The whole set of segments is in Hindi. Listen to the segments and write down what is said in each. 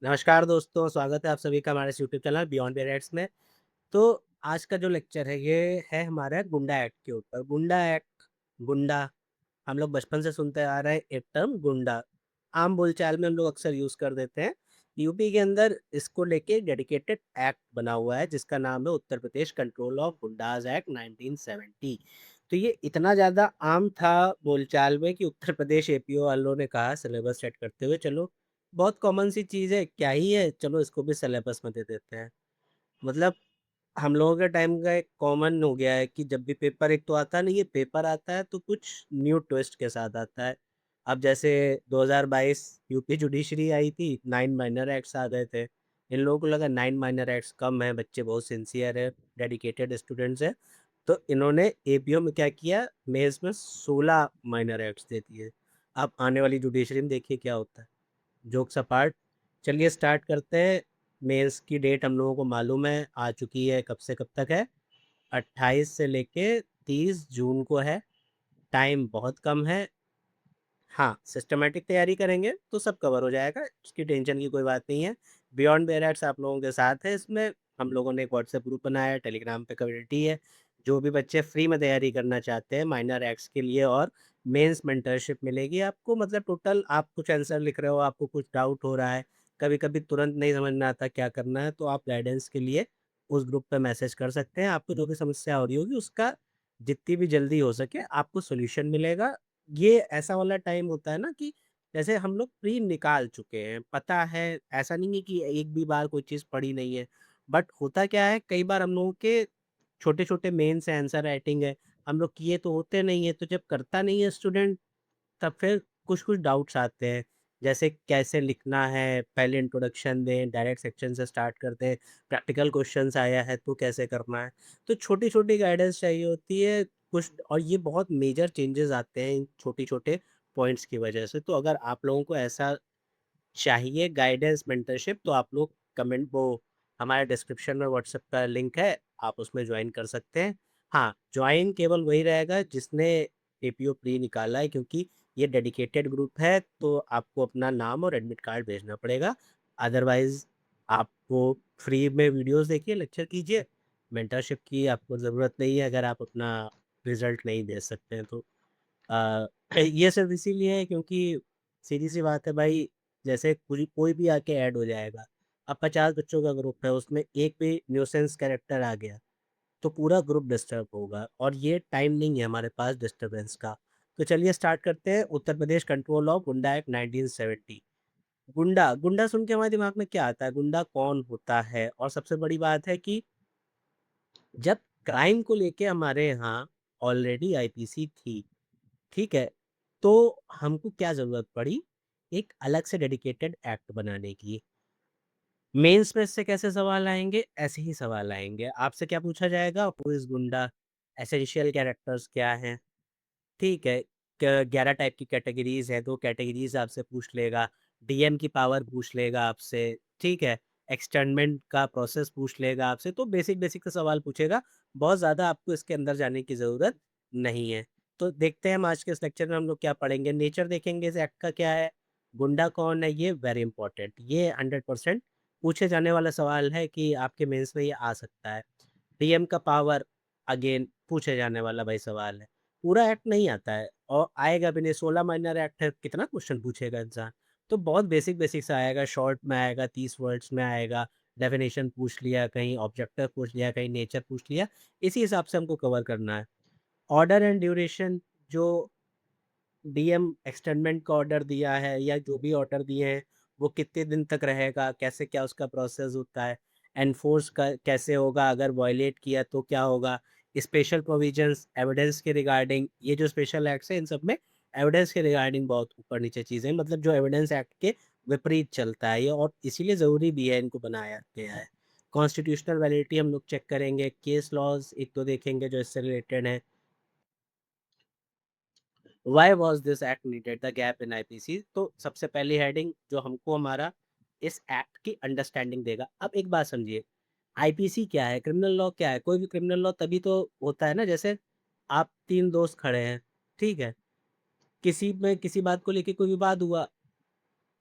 नमस्कार दोस्तों, स्वागत है आप सभी का हमारे इस यूट्यूब चैनल बियॉन्ड बेरेट्स में। तो आज का जो लेक्चर है ये है हमारा गुंडा एक्ट के ऊपर। गुंडा एक्ट, गुंडा हम लोग बचपन से सुनते आ रहे हैं एक टर्म गुंडा। आम बोलचाल में हम लोग अक्सर यूज़ कर देते हैं। यूपी के अंदर इसको लेके डेडिकेटेड एक्ट बना हुआ है जिसका नाम है Uttar Pradesh control of गुंडाज़ act 1970। तो ये इतना ज़्यादा आम था बोलचाल में कि उत्तर प्रदेश एपीओ वालों ने कहा सिलेबस सेट करते हुए चलो बहुत कॉमन सी चीज़ है, क्या ही है, चलो इसको भी सिलेबस में दे देते हैं। मतलब हम लोगों के टाइम का एक कॉमन हो गया है कि जब भी पेपर एक तो आता नहीं है, पेपर आता है तो कुछ न्यू ट्विस्ट के साथ आता है। अब जैसे 2022 यूपी जुडिशरी आई थी, 9 माइनर एक्ट्स आ गए थे। इन लोगों को लगा 9 माइनर एक्ट्स कम है, बच्चे बहुत सिंसियर है, डेडिकेटेड स्टूडेंट्स हैं। तो इन्होंने एपीओ में क्या किया, मेंस में 16 माइनर एक्ट्स दे दिए। अब आने वाली जुडिशरी में देखिए क्या होता है। जोक्स अपार्ट, चलिए स्टार्ट करते हैं। मेंस की डेट हम लोगों को मालूम है आ चुकी है, कब से कब तक है, 28 से लेके 30 जून को है। टाइम बहुत कम है। हाँ, सिस्टमैटिक तैयारी करेंगे तो सब कवर हो जाएगा, उसकी टेंशन की कोई बात नहीं है। बियॉन्ड बेयरर्स आप लोगों के साथ है इसमें। हम लोगों ने एक व्हाट्सएप ग्रुप बनाया है, टेलीग्राम पे कम्युनिटी है। जो भी बच्चे फ्री में तैयारी करना चाहते हैं माइनर एक्ट्स के लिए और मेंस मेंटरशिप मिलेगी आपको। मतलब टोटल आप कुछ आंसर लिख रहे हो, आपको कुछ डाउट हो रहा है, कभी-कभी तुरंत नहीं समझ में आता क्या करना है, तो आप गाइडेंस के लिए उस ग्रुप पे मैसेज कर सकते हैं। आपको जो भी समस्या हो रही होगी उसका जितनी भी जल्दी हो सके आपको सॉल्यूशन मिलेगा। ये ऐसा वाला टाइम होता है ना कि जैसे हम लोग प्री निकाल चुके हैं, पता है, ऐसा नहीं है कि एक भी बार कोई चीज़ पढ़ी नहीं है। बट होता क्या है, कई बार हम लोगों के छोटे-छोटे मेंस है, आंसर राइटिंग है, हम लोग किए तो होते नहीं है, तो जब करता नहीं है स्टूडेंट तब फिर कुछ-कुछ डाउट्स आते हैं। जैसे कैसे लिखना है, पहले इंट्रोडक्शन दें, डायरेक्ट सेक्शन से स्टार्ट करते हैं, प्रैक्टिकल क्वेश्चन्स आया है तो कैसे करना है। तो छोटी-छोटी गाइडेंस चाहिए होती है कुछ, और ये बहुत मेजर चेंजेज़ आते हैं इन छोटी-छोटे पॉइंट्स की वजह से। तो अगर आप लोगों को ऐसा चाहिए गाइडेंस मेंटरशिप तो आप लोग कमेंट वो हमारे डिस्क्रिप्शन में व्हाट्सएप का लिंक है, आप उसमें ज्वाइन कर सकते हैं। हाँ, ज्वाइन केवल वही रहेगा जिसने एपीओ प्री निकाला है, क्योंकि ये डेडिकेटेड ग्रुप है तो आपको अपना नाम और एडमिट कार्ड भेजना पड़ेगा। अदरवाइज़ आपको फ्री में वीडियोज़ देखिए, लेक्चर कीजिए, मेंटरशिप की आपको ज़रूरत नहीं है अगर आप अपना रिज़ल्ट नहीं दे सकते हैं तो। ये सिर्फ इसीलिए है क्योंकि सीधी-सी बात है भाई, जैसे कोई कोई भी आके ऐड हो जाएगा। अब 50 बच्चों का ग्रुप है, उसमें एक भी न्यूसेंस कैरेक्टर आ गया, तो पूरा ग्रुप डिस्टर्ब होगा और ये टाइम नहीं है हमारे पास डिस्टर्बेंस का। तो चलिए स्टार्ट करते हैं। उत्तर प्रदेश कंट्रोल ऑफ गुंडा एक्ट 1970। गुंडा, गुंडा सुन के हमारे दिमाग में क्या आता है? गुंडा कौन होता है? और सबसे बड़ी बात है कि जब क्राइम को लेके हमारे यहाँ ऑलरेडी आईपीसी थी, ठीक है? तो हमको क्या ज़रूरत पड़ी, एक अलग से डेडिकेटेड एक्ट बनाने की। मेंस में इससे कैसे सवाल आएँगे? ऐसे ही सवाल आएँगे। आपसे क्या पूछा जाएगा? हू इज़ गुंडा? एसेंशियल कैरेक्टर्स क्या हैं? ठीक है, क 11 टाइप की कैटेगरीज़ हैं, 2 कैटेगरीज़ आपसे पूछ लेगा, डीएम की पावर पूछ लेगा आपसे, ठीक है? एक्सटर्नमेंट का प्रोसेस पूछ लेगा आपसे, तो बेसिक-बेसिक से सवाल पूछेगा, बहुत ज़्यादा आपको इसके अंदर जाने की ज़रूरत नहीं है। तो देखते हैं हम आज के इस लेक्चर में हम लोग क्या पढ़ेंगे, नेचर देखेंगे इस एक्ट का क्या है, गुंडा कौन है, ये वेरी इंपॉर्टेंट, ये 100% पूछे जाने वाला सवाल है कि आपके मेंस में ये आ सकता है। डीएम का पावर अगेन पूछे जाने वाला भाई सवाल है। पूरा एक्ट नहीं आता है और आएगा भी नहीं, 16 माइनर एक्ट है, कितना क्वेश्चन पूछेगा इंसान? तो बहुत बेसिक-बेसिक सा आएगा, शॉर्ट में आएगा, 30 वर्ड्स में आएगा, डेफिनिशन पूछ लिया, कहीं ऑब्जेक्टिव पूछ लिया, कहीं नेचर पूछ लिया, इसी हिसाब से हमको कवर करना है। ऑर्डर एंड ड्यूरेशन, जो डीएम एक्सटेंडमेंट का ऑर्डर दिया है या जो भी ऑर्डर दिए हैं, वो कितने दिन तक रहेगा, कैसे क्या उसका प्रोसेस होता है, एनफोर्स का कैसे होगा, अगर वायलेट किया तो क्या होगा, स्पेशल प्रोविजंस एविडेंस के रिगार्डिंग, ये जो स्पेशल एक्ट्स हैं इन सब में एविडेंस के रिगार्डिंग बहुत ऊपर-नीचे चीज़ें हैं, मतलब जो एविडेंस एक्ट के विपरीत चलता है ये, और इसीलिए ज़रूरी भी है, इनको बनाया गया है। कॉन्स्टिट्यूशनल वैलिडिटी हम लोग चेक करेंगे, केस लॉज़ 1-2 देखेंगे जो इससे रिलेटेड हैं। Why was this act needed, the gap in IPC. तो सबसे पहली हेडिंग जो हमको हमारा इस एक्ट की अंडरस्टैंडिंग देगा। अब एक बात समझिए, आईपीसी क्या है, क्रिमिनल लॉ क्या है? कोई भी क्रिमिनल लॉ तभी तो होता है ना, जैसे आप 3 दोस्त खड़े हैं, ठीक है? किसी में किसी बात को लेके कोई विवाद हुआ,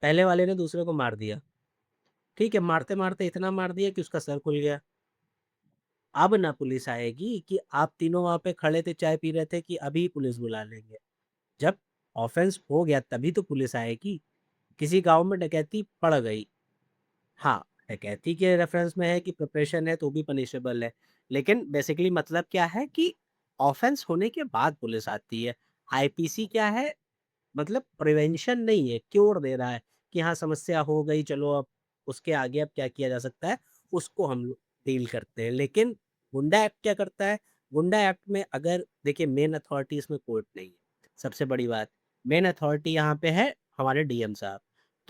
पहले वाले ने दूसरे को मार दिया, ठीक है, मारते-मारते इतना मार दिया कि उसका सर खुल गया। अब ना पुलिस आएगी कि आप तीनों वहाँ पे खड़े थे, चाय पी रहे थे कि अभी पुलिस बुला लेंगे। जब ऑफ़ेंस हो गया तभी तो पुलिस आएगी। किसी गाँव में डकैती पड़ गई, हाँ, डकैती के रेफ़रेंस में है कि प्रिपरेशन है तो भी पनिशेबल है। लेकिन बेसिकली मतलब क्या है कि ऑफ़ेंस होने के बाद पुलिस आती है। आईपीसी क्या है, मतलब प्रिवेंशन नहीं है, क्योर दे रहा है कि हाँ, समस्या हो गई, चलो अब उसके आगे अब क्या किया जा सकता है, उसको हम लोग डील करते हैं। लेकिन गुंडा एक्ट क्या करता है, गुंडा एक्ट में अगर देखिए मेन अथॉरिटी इसमें कोर्ट नहीं है, सबसे बड़ी बात। मेन अथॉरिटी यहाँ पे है हमारे डीएम साहब।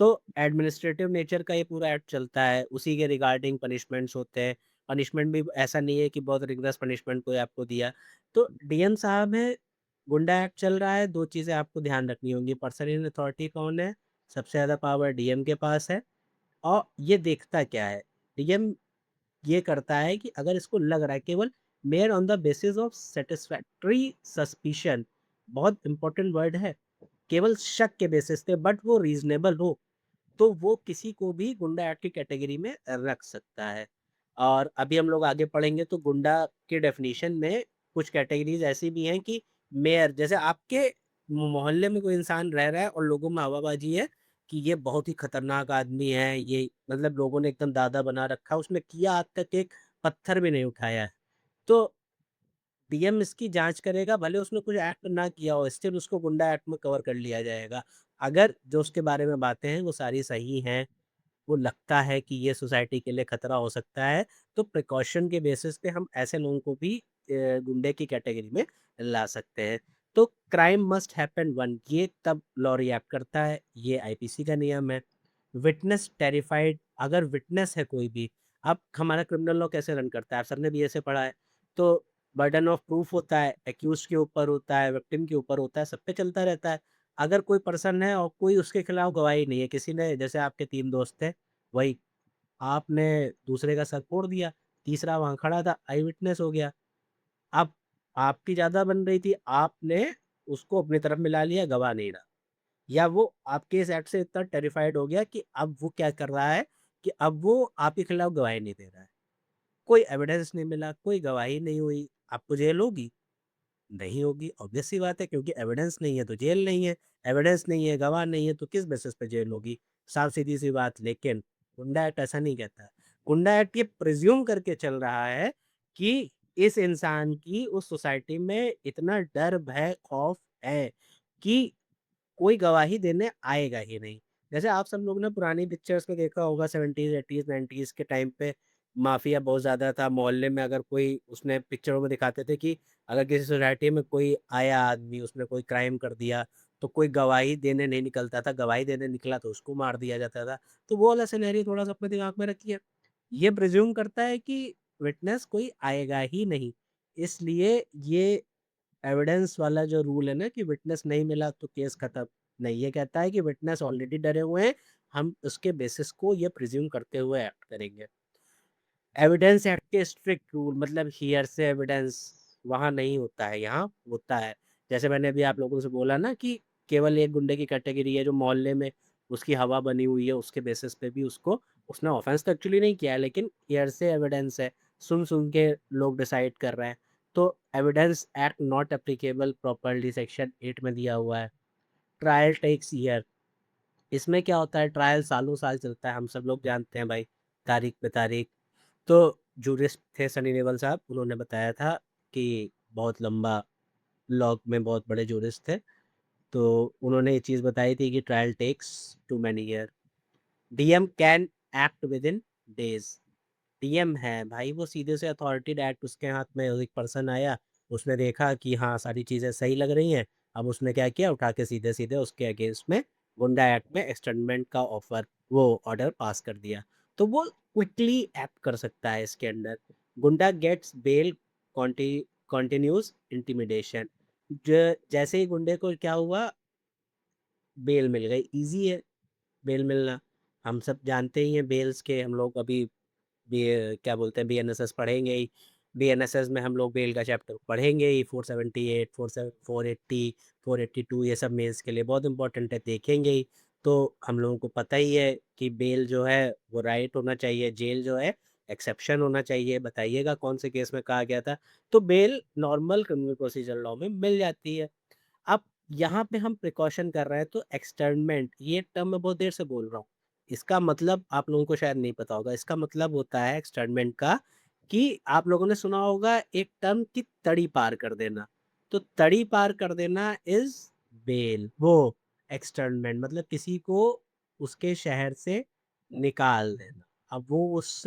तो एडमिनिस्ट्रेटिव नेचर का ये पूरा एक्ट चलता है, उसी के रिगार्डिंग पनिशमेंट्स होते हैं। पनिशमेंट भी ऐसा नहीं है कि बहुत रिगरस पनिशमेंट कोई आपको दिया। तो डीएम साहब हैं, गुंडा एक्ट चल रहा है, 2 चीज़ें आपको ध्यान रखनी होंगी, पर्सन इन अथॉरिटी कौन है? सबसे ज़्यादा पावर डीएम के पास है और ये देखता क्या है? डीएम ये करता है कि अगर इसको लग रहा है केवल mayor on the basis of satisfactory suspicion, बहुत इंपॉर्टेंट वर्ड है, केवल शक के बेसिस पे बट वो रीज़नेबल हो, तो वो किसी को भी गुंडा एक्ट की कैटेगरी में रख सकता है। और अभी हम लोग आगे पढ़ेंगे तो गुंडा के डेफिनिशन में कुछ कैटेगरीज़ ऐसी भी हैं कि मेयर जैसे आपके मोहल्ले में कोई इंसान रह रहा है और लोगों में हवाबाजी है कि ये बहुत ही खतरनाक आदमी है, ये मतलब लोगों ने एकदम दादा बना रखा है, उसने किया आज तक एक पत्थर भी नहीं उठाया है। तो डीएम इसकी जाँच करेगा, भले उसने कुछ एक्ट ना किया हो, स्टिल उसको गुंडा एक्ट में कवर कर लिया जाएगा। अगर जो उसके बारे में बातें हैं वो सारी सही हैं, वो लगता है कि ये सोसाइटी के लिए खतरा हो सकता है, तो प्रिकॉशन के बेसिस पे हम ऐसे लोगों को भी गुंडे की कैटेगरी में ला सकते हैं। तो क्राइम मस्ट हैपन वन ये तब लॉ रिएक्ट करता है, ये आईपीसी का नियम है। विटनेस टेरिफाइड अगर विटनेस है कोई भी, अब हमारा क्रिमिनल लॉ कैसे रन करता है, आप सबने भी ऐसे पढ़ा है, तो बर्डन ऑफ प्रूफ होता है, एक्यूज़्ड के ऊपर होता है, विक्टिम के ऊपर होता है, सब पे चलता रहता है। अगर कोई पर्सन है और कोई उसके खिलाफ गवाही नहीं है, किसी ने जैसे आपके 3 दोस्त थे, वही आपने दूसरे का सर फोड़ दिया, तीसरा वहाँ खड़ा था, आई विटनेस हो गया। अब आपकी ज़्यादा बन रही थी, आपने उसको अपनी तरफ मिला लिया, गवाह नहीं रहा। या वो आपके इस एक्ट से इतना टेरिफाइड हो गया कि अब वो क्या कर रहा है कि अब वो आपके खिलाफ गवाही नहीं दे रहा है। कोई एविडेंस नहीं मिला, कोई गवाही नहीं हुई, आपको जेल होगी? नहीं होगी, ऑब्वियस सी बात है क्योंकि एविडेंस नहीं है तो जेल नहीं है, एविडेंस नहीं है, गवाह नहीं है तो किस बेसिस पे जेल होगी? साफ सीधी-सी बात लेकिन गुंडा एक्ट ऐसा नहीं कहता है। गुंडा एक्ट ये प्रिज़्यूम करके चल रहा है कि इस इंसान की उस सोसाइटी में इतना डर, भय, खौफ है कि कोई गवाही देने आएगा ही नहीं। जैसे आप सब लोग ने पुरानी पिक्चर्स में देखा होगा 70s, 80s, 90s के टाइम पे माफिया बहुत ज़्यादा था। मोहल्ले में अगर कोई उसने पिक्चरों में दिखाते थे कि अगर किसी सोसाइटी में कोई आया आदमी, उसने कोई क्राइम कर दिया, तो कोई गवाही देने नहीं निकलता था। गवाही देने निकला तो उसको मार दिया जाता था। तो वो वाला सिनेरियो थोड़ा-सा अपने दिमाग में रखिए। ये प्रिज़्यूम करता है कि विटनेस कोई आएगा ही नहीं। इसलिए ये एविडेंस वाला जो रूल है ना कि विटनेस नहीं मिला तो केस खत्म। नहीं, ये कहता है कि विटनेस ऑलरेडी डरे हुए हैं, हम उसके बेसिस को ये प्रिज़्यूम करते हुए एक्ट करेंगे। एविडेंस एक्ट के स्ट्रिक्ट रूल मतलब हियरसे एविडेंस वहाँ नहीं होता है, यहाँ होता है। जैसे मैंने अभी आप लोगों से बोला ना कि केवल एक गुंडे की कैटेगरी है जो मोहल्ले में उसकी हवा बनी हुई है, उसके बेसिस पे भी उसको उसने ऑफ़ेंस तो एक्चुअली नहीं किया है लेकिन हियरसे एविडेंस है, सुन-सुन के लोग डिसाइड कर रहे हैं। तो evidence act not applicable properly section 8 में दिया हुआ है। ट्रायल टेक्स ईयर इसमें क्या होता है ट्रायल सालों-साल चलता है, हम सब लोग जानते हैं भाई, तारीख पे तारीख। तो जूरिस्ट थे सनी देओल साहब, उन्होंने बताया था कि बहुत लंबा लॉ में बहुत बड़े जूरिस्ट थे, तो उन्होंने ये चीज़ बताई थी कि trial takes too many year. DM can act within days. DM है भाई वो सीधे से अथॉरिटी डायरेक्ट उसके हाथ में एक पर्सन आया, उसने देखा कि हाँ, सारी चीज़ें सही लग रही हैं, अब उसने क्या किया उठा के सीधे-सीधे उसके अगेंस्ट में गुंडा एक्ट में एक्सटेंडमेंट का ऑफर वो ऑर्डर पास कर दिया। तो वो क्विकली एक्ट कर सकता है इसके अंडर। गुंडा गेट्स बेल कॉन्टी कंटिन्यूअस इंटिमिडेशन जैसे ही गुंडे को क्या हुआ बेल मिल गई, ईज़ी है बेल मिलना। हम सब जानते ही हैं बेल्स के हम लोग अभी बी क्या बोलते हैं बीएनएसएस पढ़ेंगे ही। बीएनएसएस में हम लोग बेल का चैप्टर पढ़ेंगे ही 478, 480, 482 ये सब मेंस के लिए बहुत इंपॉर्टेंट है, देखेंगे ही। तो हम लोगों को पता ही है कि बेल जो है वो राइट होना चाहिए, जेल जो है एक्सेप्शन होना चाहिए। बताइएगा कौन से केस में कहा गया था? तो bail normal criminal procedure law में मिल जाती है। अब यहाँ पे हम प्रिकॉशन कर रहे हैं तो एक्सटर्नमेंट ये टर्म मैं बहुत देर से बोल रहा हूँ। इसका मतलब आप लोगों को शायद नहीं पता होगा। इसका मतलब होता है एक्सटर्नमेंट का कि आप लोगों ने सुना होगा एक टर्म की तड़ी पार कर देना। तो तड़ी पार कर देना इज़ बेल, वो एक्सटर्नमेंट मतलब किसी को उसके शहर से निकाल देना। अब वो उस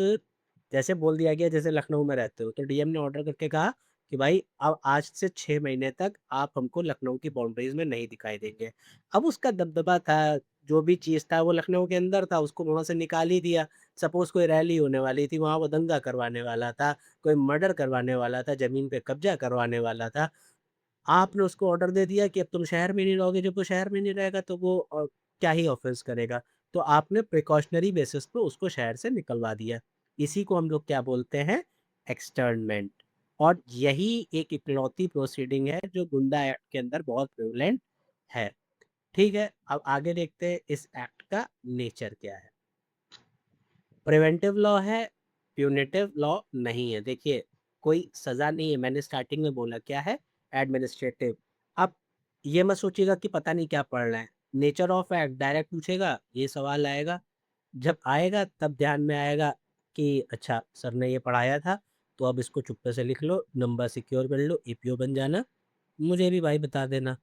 जैसे बोल दिया गया जैसे लखनऊ में रहते हो, तो डीएम ने ऑर्डर करके कहा कि भाई अब आज से 6 महीने तक आप हमको लखनऊ की बाउंड्रीज़ में नहीं दिखाई देंगे। अब उसका दबदबा था, जो भी चीज़ था वो लखनऊ के अंदर था, उसको वहाँ से निकाल ही दिया। सपोज़ कोई रैली होने वाली थी, वहाँ वो दंगा करवाने वाला था, कोई मर्डर करवाने वाला था, ज़मीन पे कब्ज़ा करवाने वाला था। आपने उसको ऑर्डर दे दिया कि अब तुम शहर में नहीं रहोगे, जब वो शहर में नहीं रहेगा तो वो क्या ही ऑफ़ेंस करेगा। तो आपने प्रिकॉशनरी बेसिस पे उसको शहर से निकलवा दिया। इसी को हम लोग क्या बोलते हैं? एक्सटर्नमेंट। और यही एक इकलौती प्रोसीडिंग है जो गुंडा एक्ट के अंदर बहुत प्रेवलेंट है। ठीक है, अब आगे देखते हैं इस एक्ट का नेचर क्या है। प्रिवेंटिव लॉ है, प्यूनिटिव लॉ नहीं है। देखिए, कोई सज़ा नहीं है, मैंने स्टार्टिंग में बोला क्या है? एडमिनिस्ट्रेटिव। अब ये मत सोचिएगा कि पता नहीं क्या पढ़ रहे हैं। नेचर ऑफ एक्ट डायरेक्ट पूछेगा, ये सवाल आएगा। जब आएगा तब ध्यान में आएगा कि अच्छा सर ने ये पढ़ाया था, तो अब इसको चुप्पे से लिख लो, नंबर सिक्योर कर लो, ईपीओ बन जाना। मुझे भी भाई बता देना।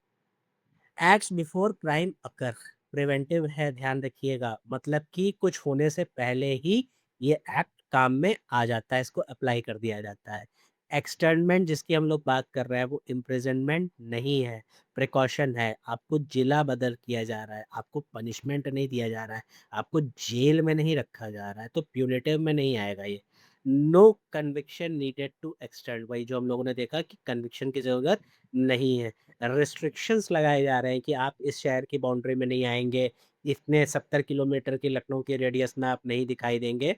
एक्ट्स बिफोर क्राइम अकर प्रिवेंटिव है, ध्यान रखिएगा। मतलब कि कुछ होने से पहले ही ये एक्ट काम में आ जाता है, इसको अप्लाई कर दिया जाता है। एक्सटर्नमेंट जिसकी हम लोग बात कर रहे हैं वो इम्प्रिजनमेंट नहीं है, प्रिकॉशन है। आपको जिला बदल किया जा रहा है, आपको पनिशमेंट नहीं दिया जा रहा है, आपको जेल में नहीं रखा जा रहा है, तो प्यूनिटिव में नहीं आएगा ये। No conviction needed to extern, वही जो हम लोगों ने देखा कि कन्विक्शन की ज़रूरत नहीं है। रिस्ट्रिक्शंस लगाए जा रहे हैं कि आप इस शहर की बाउंड्री में नहीं आएँगे, इतने 70 किलोमीटर के लखनऊ के रेडियस में आप नहीं दिखाई देंगे।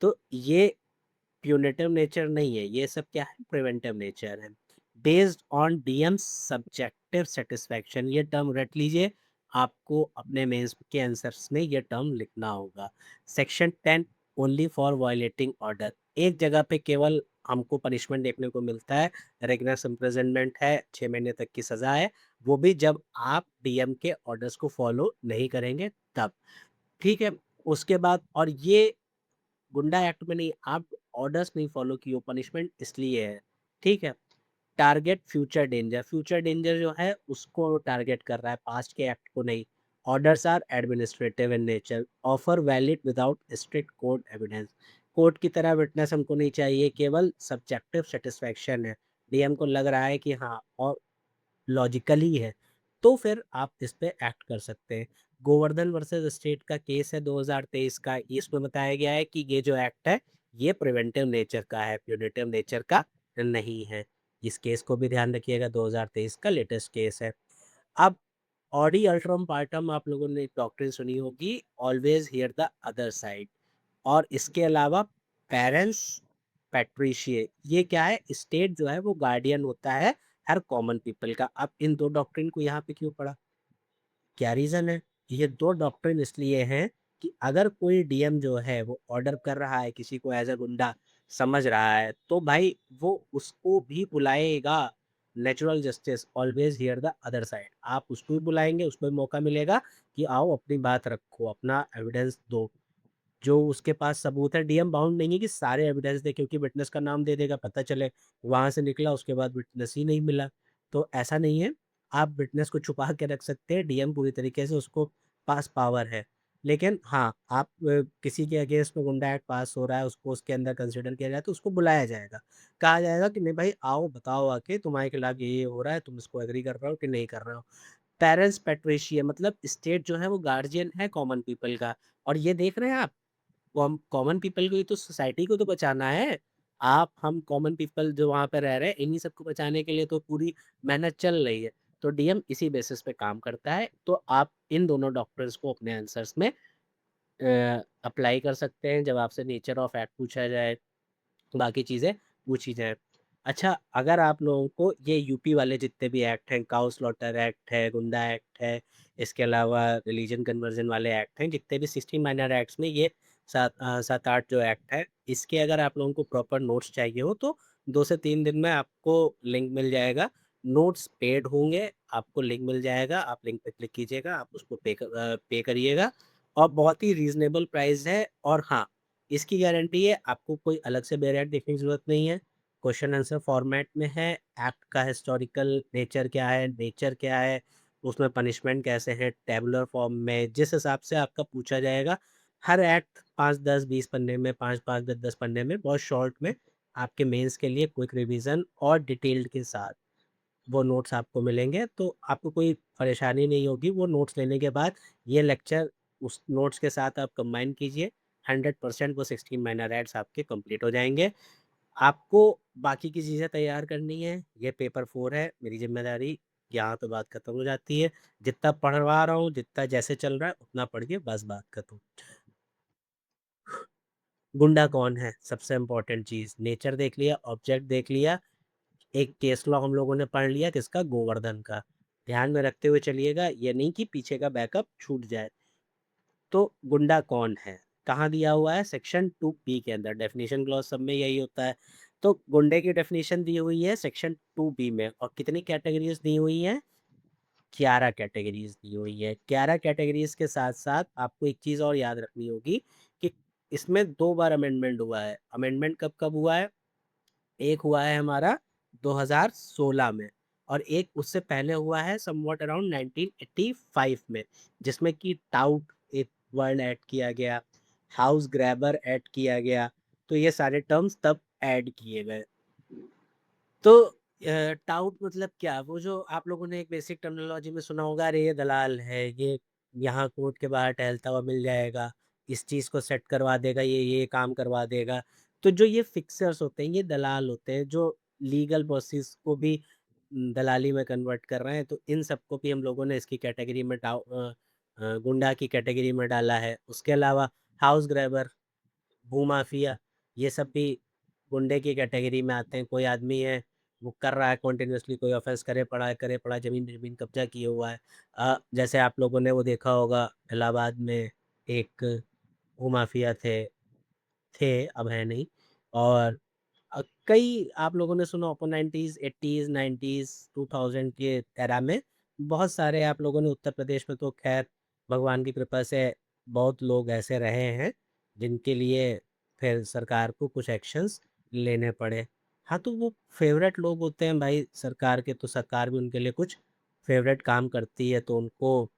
तो ये प्यूनिटिव नेचर नहीं है, ये सब क्या है? प्रिवेंटिव नेचर है। Based on DM subjective satisfaction, ये टर्म रट लीजिए, आपको अपने मेंस के आंसर्स में ये टर्म लिखना होगा। Section 10 only for violating order, एक जगह पे केवल हमको पनिशमेंट देखने को मिलता है, रेगुलर इम्प्रिजनमेंट है, 6 महीने तक की सज़ा है, वो भी जब आप डीएम के ऑर्डर्स को फॉलो नहीं करेंगे तब। ठीक है? उसके बाद और ये गुंडा एक्ट में नहीं, आप ऑर्डर्स नहीं फॉलो किए हो, पनिशमेंट इसलिए है। ठीक है? टारगेट फ्यूचर डेंजर जो है उसको टारगेट कर रहा है, पास्ट के एक्ट को नहीं। Orders are administrative in nature, offer valid without strict court evidence. Court की तरह विटनेस हमको नहीं चाहिए, केवल सब्जेक्टिव सेटिस्फैक्शन है। डीएम को लग रहा है कि हाँ और लॉजिकली है, तो फिर आप इस पे एक्ट कर सकते हैं। गोवर्धन वर्सेस स्टेट का केस है 2023 का, इसमें बताया गया है कि ये जो एक्ट है ये प्रिवेंटिव नेचर का है, प्यूनिटिव नेचर का नहीं है। इस केस को भी ध्यान रखिएगा, 2023 का लेटेस्ट केस है। अब ऑडी अल्ट्रम पार्टम आप लोगों ने डॉक्ट्रिन सुनी होगी, always hear the other side. और इसके अलावा पेरेंट्स पैट्रिशिए, ये क्या है? स्टेट जो है वो गार्डियन होता है हर कॉमन पीपल का। अब इन दो डॉक्ट्रिन को यहाँ पे क्यों पढ़ा? क्या रीज़न है? ये 2 डॉक्ट्रिन इसलिए हैं कि अगर कोई डीएम जो है वो ऑर्डर कर रहा है, किसी को एज़ अ गुंडा समझ रहा है, तो भाई वो उसको भी बुलाएगा। Natural justice always hear the other side. आप उसको भी बुलाएँगे, उसको भी मौका मिलेगा कि आओ अपनी बात रखो, अपना एविडेंस दो। जो उसके पास सबूत है, डीएम बाउंड नहीं है कि सारे एविडेंस दे, क्योंकि विटनेस का नाम दे देगा, पता चले वहाँ से निकला उसके बाद विटनेस ही नहीं मिला। तो ऐसा नहीं है, आप विटनेस को छुपा के रख सकते हैं, डीएम पूरी तरीके से उसको पास पावर है। लेकिन हाँ, आप किसी के अगेंस्ट में गुंडा एक्ट पास हो रहा है, उसको उसके अंदर कंसिडर किया जाए तो उसको बुलाया जाएगा। कहा जाएगा कि नहीं भाई आओ बताओ आके तुम्हारे खिलाफ ये हो रहा है, तुम इसको एग्री कर रहे हो कि नहीं कर रहे हो। पेरेंट्स पैट्रिशिया मतलब स्टेट जो है वो गार्जियन है कॉमन पीपल का। और ये देख रहे हैं आप, कॉमन पीपल को ही तो, सोसाइटी को तो बचाना है। आप हम कॉमन पीपल जो वहाँ पे रह रहे हैं, इन्हीं सबको बचाने के लिए तो पूरी मेहनत चल रही है। तो डीएम इसी बेसिस पे काम करता है। तो आप इन दोनों डॉक्टर्स को अपने आंसर्स में अप्लाई कर सकते हैं जब आपसे नेचर ऑफ एक्ट पूछा जाए, बाकी चीज़ें पूछी जाएँ। अच्छा, अगर आप लोगों को ये यूपी वाले जितने भी एक्ट हैं, काउ स्लॉटर एक्ट है, गुंडा एक्ट है, इसके अलावा रिलीजन कन्वर्जन वाले एक्ट हैं, जितने भी 16 माइनर एक्ट्स में ये 7-8 जो एक्ट है, इसके अगर आप लोगों को प्रॉपर नोट्स चाहिए हो तो 2 से 3 दिन में आपको लिंक मिल जाएगा। नोट्स पेड होंगे, आपको लिंक मिल जाएगा, आप लिंक पे क्लिक कीजिएगा, आप उसको पे करिएगा और बहुत ही रीज़नेबल प्राइस है और हाँ, इसकी गारंटी है आपको कोई अलग से बेरेट देखने की ज़रूरत नहीं है। क्वेश्चन आंसर फॉर्मेट में है, एक्ट का हिस्टोरिकल नेचर क्या है, उसमें पनिशमेंट कैसे है, टैबुलर फॉर्म में जिस हिसाब से आपका पूछा जाएगा, हर एक्ट 5, 10, 20 पन्ने में 5-5, 10-10 पन्ने में बहुत शॉर्ट में आपके मेंस के लिए क्विक रिवीजन और डिटेल्ड के साथ वो नोट्स आपको मिलेंगे, तो आपको कोई परेशानी नहीं होगी। वो नोट्स लेने के बाद ये लेक्चर उस नोट्स के साथ आप कंबाइन कीजिए, 100% वो 16 माइनर एड्स आपके कंप्लीट हो जाएँगे। आपको बाकी की चीज़ें तैयार करनी है, ये पेपर 4 है, मेरी ज़िम्मेदारी यहाँ पे बात खत्म हो जाती है। जितना पढ़वा रहा हूँ, जितना जैसे चल रहा है, उतना पढ़िए, बस बात खत्म। गुंडा कौन है? सबसे इम्पोर्टेंट चीज़, नेचर देख लिया, ऑब्जेक्ट देख लिया, एक केस लॉ हम लोगों ने पढ़ लिया किसका? गोवर्धन का। ध्यान में रखते हुए चलिएगा, ये नहीं कि पीछे का बैकअप छूट जाए। तो गुंडा कौन है? कहाँ दिया हुआ है? सेक्शन 2B के अंदर, डेफिनिशन क्लॉज़ सब में यही होता है। तो गुंडे की डेफिनिशन दी हुई है सेक्शन 2B में और कितनी कैटेगरीज़ दी हुई हैं? 11 कैटेगरीज़ दी हुई है। 11 कैटेगरीज़ के साथ-साथ आपको एक चीज़ और याद रखनी होगी कि इसमें 2 बार अमेंडमेंट हुआ है। अमेंडमेंट कब-कब हुआ है? एक हुआ है हमारा 2016 में और एक उससे पहले हुआ है समव्हाट अराउंड 1985 में, जिसमें कि टाउट एक वर्ड ऐड किया गया, हाउस ग्रैबर ऐड किया गया, तो ये सारे टर्म्स तब ऐड किए गए। तो टाउट मतलब क्या? वो जो आप लोगों ने एक बेसिक टर्मिनोलॉजी में सुना होगा, अरे ये दलाल है, ये यहाँ कोर्ट के बाहर टहलता हुआ मिल जाएगा, इस चीज़ को सेट करवा देगा, ये काम करवा देगा। तो जो ये फिक्सर्स होते हैं, ये दलाल होते हैं जो लीगल प्रोसेस को भी दलाली में कन्वर्ट कर रहे हैं, तो इन सबको भी हम लोगों ने इसकी कैटेगरी में गुंडा की कैटेगरी में डाला है। उसके अलावा हाउस ग्रैबर, भूमाफिया, ये सब भी गुंडे की कैटेगरी में आते हैं। कोई आदमी है, वो कर रहा है कंटीन्यूअसली, कोई ऑफ़ेंस करे पड़ा है, ज़मीन कब्ज़ा किए हुआ है। जैसे आप लोगों ने वो देखा होगा इलाहाबाद में एक भूमाफिया अब है नहीं और कई आप लोगों ने सुना होगा 90s, 80s, 90s, 2000 के एरा में बहुत सारे आप लोगों ने उत्तर प्रदेश में तो ख़ैर भगवान की कृपा से बहुत लोग ऐसे रहे हैं, जिनके लिए फिर सरकार को कुछ एक्शंस लेने पड़े। हाँ, तो वो फ़ेवरेट लोग होते हैं भाई सरकार के, तो सरकार भी उनके लिए कुछ फ़ेवरेट काम करती है, तो उनको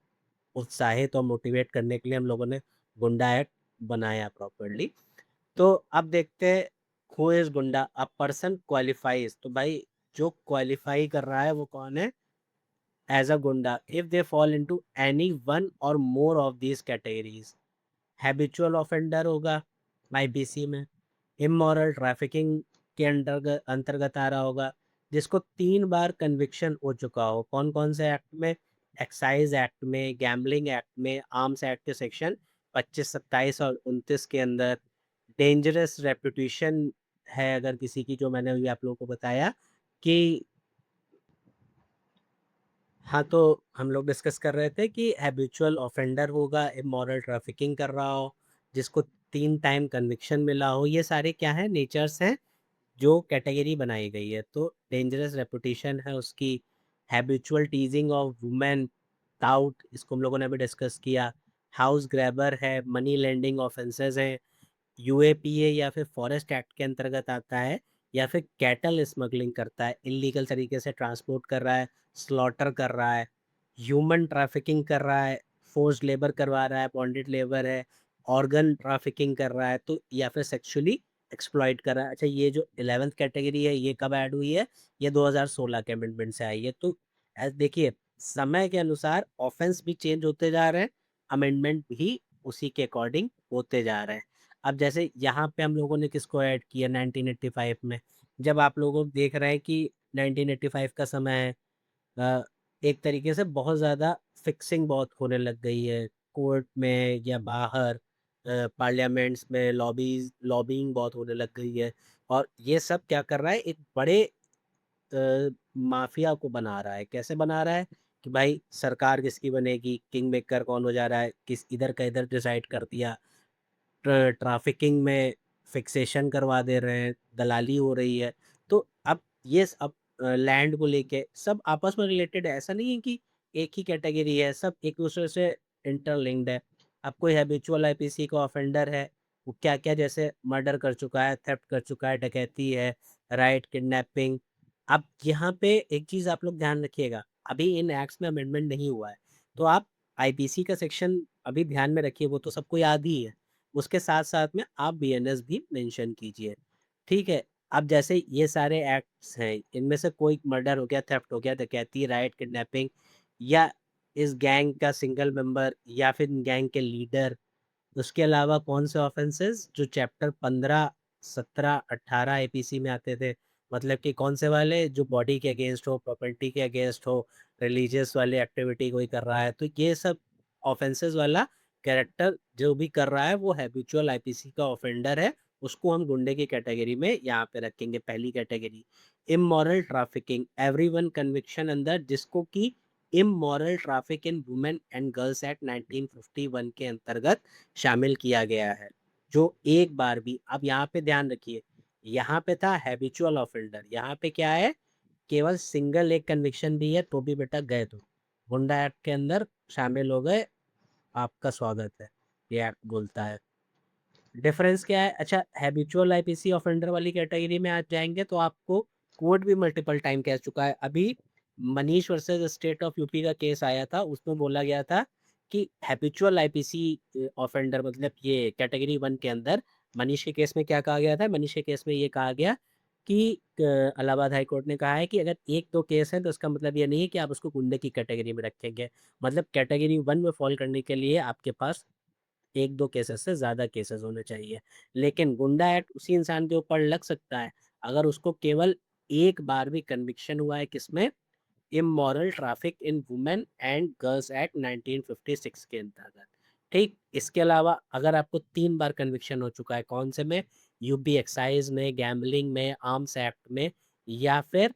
उत्साहित और मोटिवेट करने के लिए हम लोगों ने गुंडा एक्ट बनाया प्रॉपर्ली। तो अब देखते हैं हू इज़ गुंडा? अ पर्सन क्वालिफाइज़, तो भाई जो क्वालिफ़ाई कर रहा है वो कौन है? As a goonda if they fall into any one or more of these categories. Habitual offender होगा आईपीसी में, इमोरल ट्रैफिकिंग के अंतर्गत आ रहा होगा, जिसको 3 बार कन्विक्शन हो चुका हो। कौन-कौन से एक्ट में? एक्साइज़ एक्ट में, गैम्बलिंग एक्ट में, आर्म्स एक्ट के सेक्शन 25, 27 और 29 के अंदर। डेंजरस रेपुटेशन है अगर किसी की, जो मैंने अभी आप लोगों को बताया कि हाँ, तो हम लोग डिस्कस कर रहे थे कि हैबिचुअल ऑफेंडर होगा, इमोरल ट्रैफिकिंग कर रहा हो, जिसको 3 टाइम कन्विक्शन मिला हो, ये सारे क्या हैं? नेचर्स हैं, जो कैटेगरी बनाई गई है। तो डेंजरस रेपुटेशन है उसकी, हैबिचुअल टीजिंग ऑफ वुमेन, टाउट, इसको हम लोगों ने अभी डिस्कस किया, हाउस ग्रैबर है, मनी लेंडिंग ऑफेंसेस हैं, यूएपीए या फिर फॉरेस्ट एक्ट के अंतर्गत आता है या फिर कैटल स्मगलिंग करता है, इल्लीगल तरीके से ट्रांसपोर्ट कर रहा है, स्लॉटर कर रहा है, ह्यूमन ट्रैफिकिंग कर रहा है, फोर्स्ड लेबर करवा रहा है, बॉन्डेड लेबर है, ऑर्गन ट्रैफिकिंग कर रहा है, तो या फिर सेक्सुअली एक्सप्लॉइट कर रहा है। अच्छा, ये जो 11th कैटेगरी है ये कब ऐड हुई है? ये 2016 के अमेंडमेंट से आई है। तो देखिए, समय के अनुसार ऑफेंस भी चेंज होते जा रहे हैं, अमेंडमेंट भी उसी के अकॉर्डिंग होते जा रहे हैं। अब जैसे यहाँ पे हम लोगों ने किसको ऐड किया 1985 में, जब आप लोग देख रहे हैं कि 1985 का समय है, अ, एक तरीके से बहुत ज़्यादा फिक्सिंग बहुत होने लग गई है, कोर्ट में या बाहर पार्लियामेंट्स में लॉबीइंग बहुत होने लग गई है और ये सब क्या कर रहा है, एक बड़े माफिया को बना रहा है। कैसे बना रहा है कि भाई सरकार किसकी बनेगी, किंग मेकर कौन हो जा रहा है, किस इधर का इधर डिसाइड कर दिया, ट्रैफिकिंग में फिक्सेशन करवा दे रहे हैं, दलाली हो रही है। तो अब ये अब लैंड को लेके सब आपस में रिलेटेड है। ऐसा नहीं है कि एक ही कैटेगरी है, सब एक दूसरे से इंटरलिंक्ड है। अब कोई हैबिचुअल आईपीसी का ऑफेंडर है, वो क्या क्या जैसे मर्डर कर चुका है, थेफ्ट कर चुका है, डकैती है, राइट, किडनैपिंग। अब यहाँ पे एक चीज आप लोग ध्यान रखिएगा, अभी इन एक्ट्स में अमेंडमेंट नहीं हुआ है, तो आप आईपीसी का सेक्शन अभी ध्यान में रखिए, वो तो सबको याद ही है। उसके साथ साथ में आप बीएनएस भी मेंशन कीजिए, ठीक है। अब जैसे ये सारे एक्ट्स हैं, इनमें से कोई मर्डर हो गया, थेफ्ट हो गया, डकैती, राइट, किडनैपिंग, या इस गैंग का सिंगल मेंबर या फिर गैंग के लीडर, उसके अलावा कौन से ऑफेंसेस जो चैप्टर 15, 17, 18 एपीसी में आते थे, मतलब कि कौन से वाले जो बॉडी के अगेंस्ट हो, प्रॉपर्टी के अगेंस्ट हो, रिलीजियस वाले एक्टिविटी कोई कर रहा है, तो ये सब ऑफेंसेस वाला कैरेक्टर जो भी कर रहा है वो हैबिचुअल आईपीसी का ऑफेंडर है, उसको हम गुंडे की कैटेगरी में यहाँ पे रखेंगे। पहली category immoral trafficking, everyone conviction अंदर जिसको कि immoral traffic in women and girls act 1951 के अंतर्गत शामिल किया गया है। जो एक बार भी, अब यहाँ पे ध्यान रखिए, यहाँ पे था हैबिचुअल ऑफेंडर, यहाँ पे क्या है, केवल सिंगल एक कन्विक्शन भी है तो भी बेटा गए, तो गुंडा एक्ट के अंदर शामिल हो गए, आपका स्वागत है, ये एक्ट बोलता है। डिफरेंस क्या है, अच्छा हैबिचुअल आईपीसी ऑफेंडर वाली कैटेगरी में आ जाएंगे तो आपको कोर्ट भी मल्टीपल टाइम कह चुका है। अभी Manish versus state of UP का केस आया था, उसमें बोला गया था कि हैबिचुअल आईपीसी ऑफेंडर मतलब ये कैटेगरी 1 के अंदर, मनीष के केस में क्या कहा गया था, मनीष के केस में ये कहा गया कि इलाहाबाद हाई कोर्ट ने कहा है कि अगर एक दो केस है तो इसका मतलब ये नहीं है कि आप उसको गुंडे की कैटेगरी में रखेंगे, मतलब कैटेगरी 1 में फॉल करने के लिए आपके पास एक दो केसेस से ज्यादा केसेस होने चाहिए। लेकिन गुंडा एक्ट उसी इंसान के ऊपर लग सकता है अगर उसको केवल एक बार भी कन्विक्शन हुआ है, किसमें, immoral traffic in women and girls act 1956 के अंतर्गत, ठीक। इसके अलावा अगर आपको 3 बार कन्विक्शन हो चुका है, कौन से में, यूपी एक्साइज में, गैम्बलिंग में, आर्म्स एक्ट में, या फिर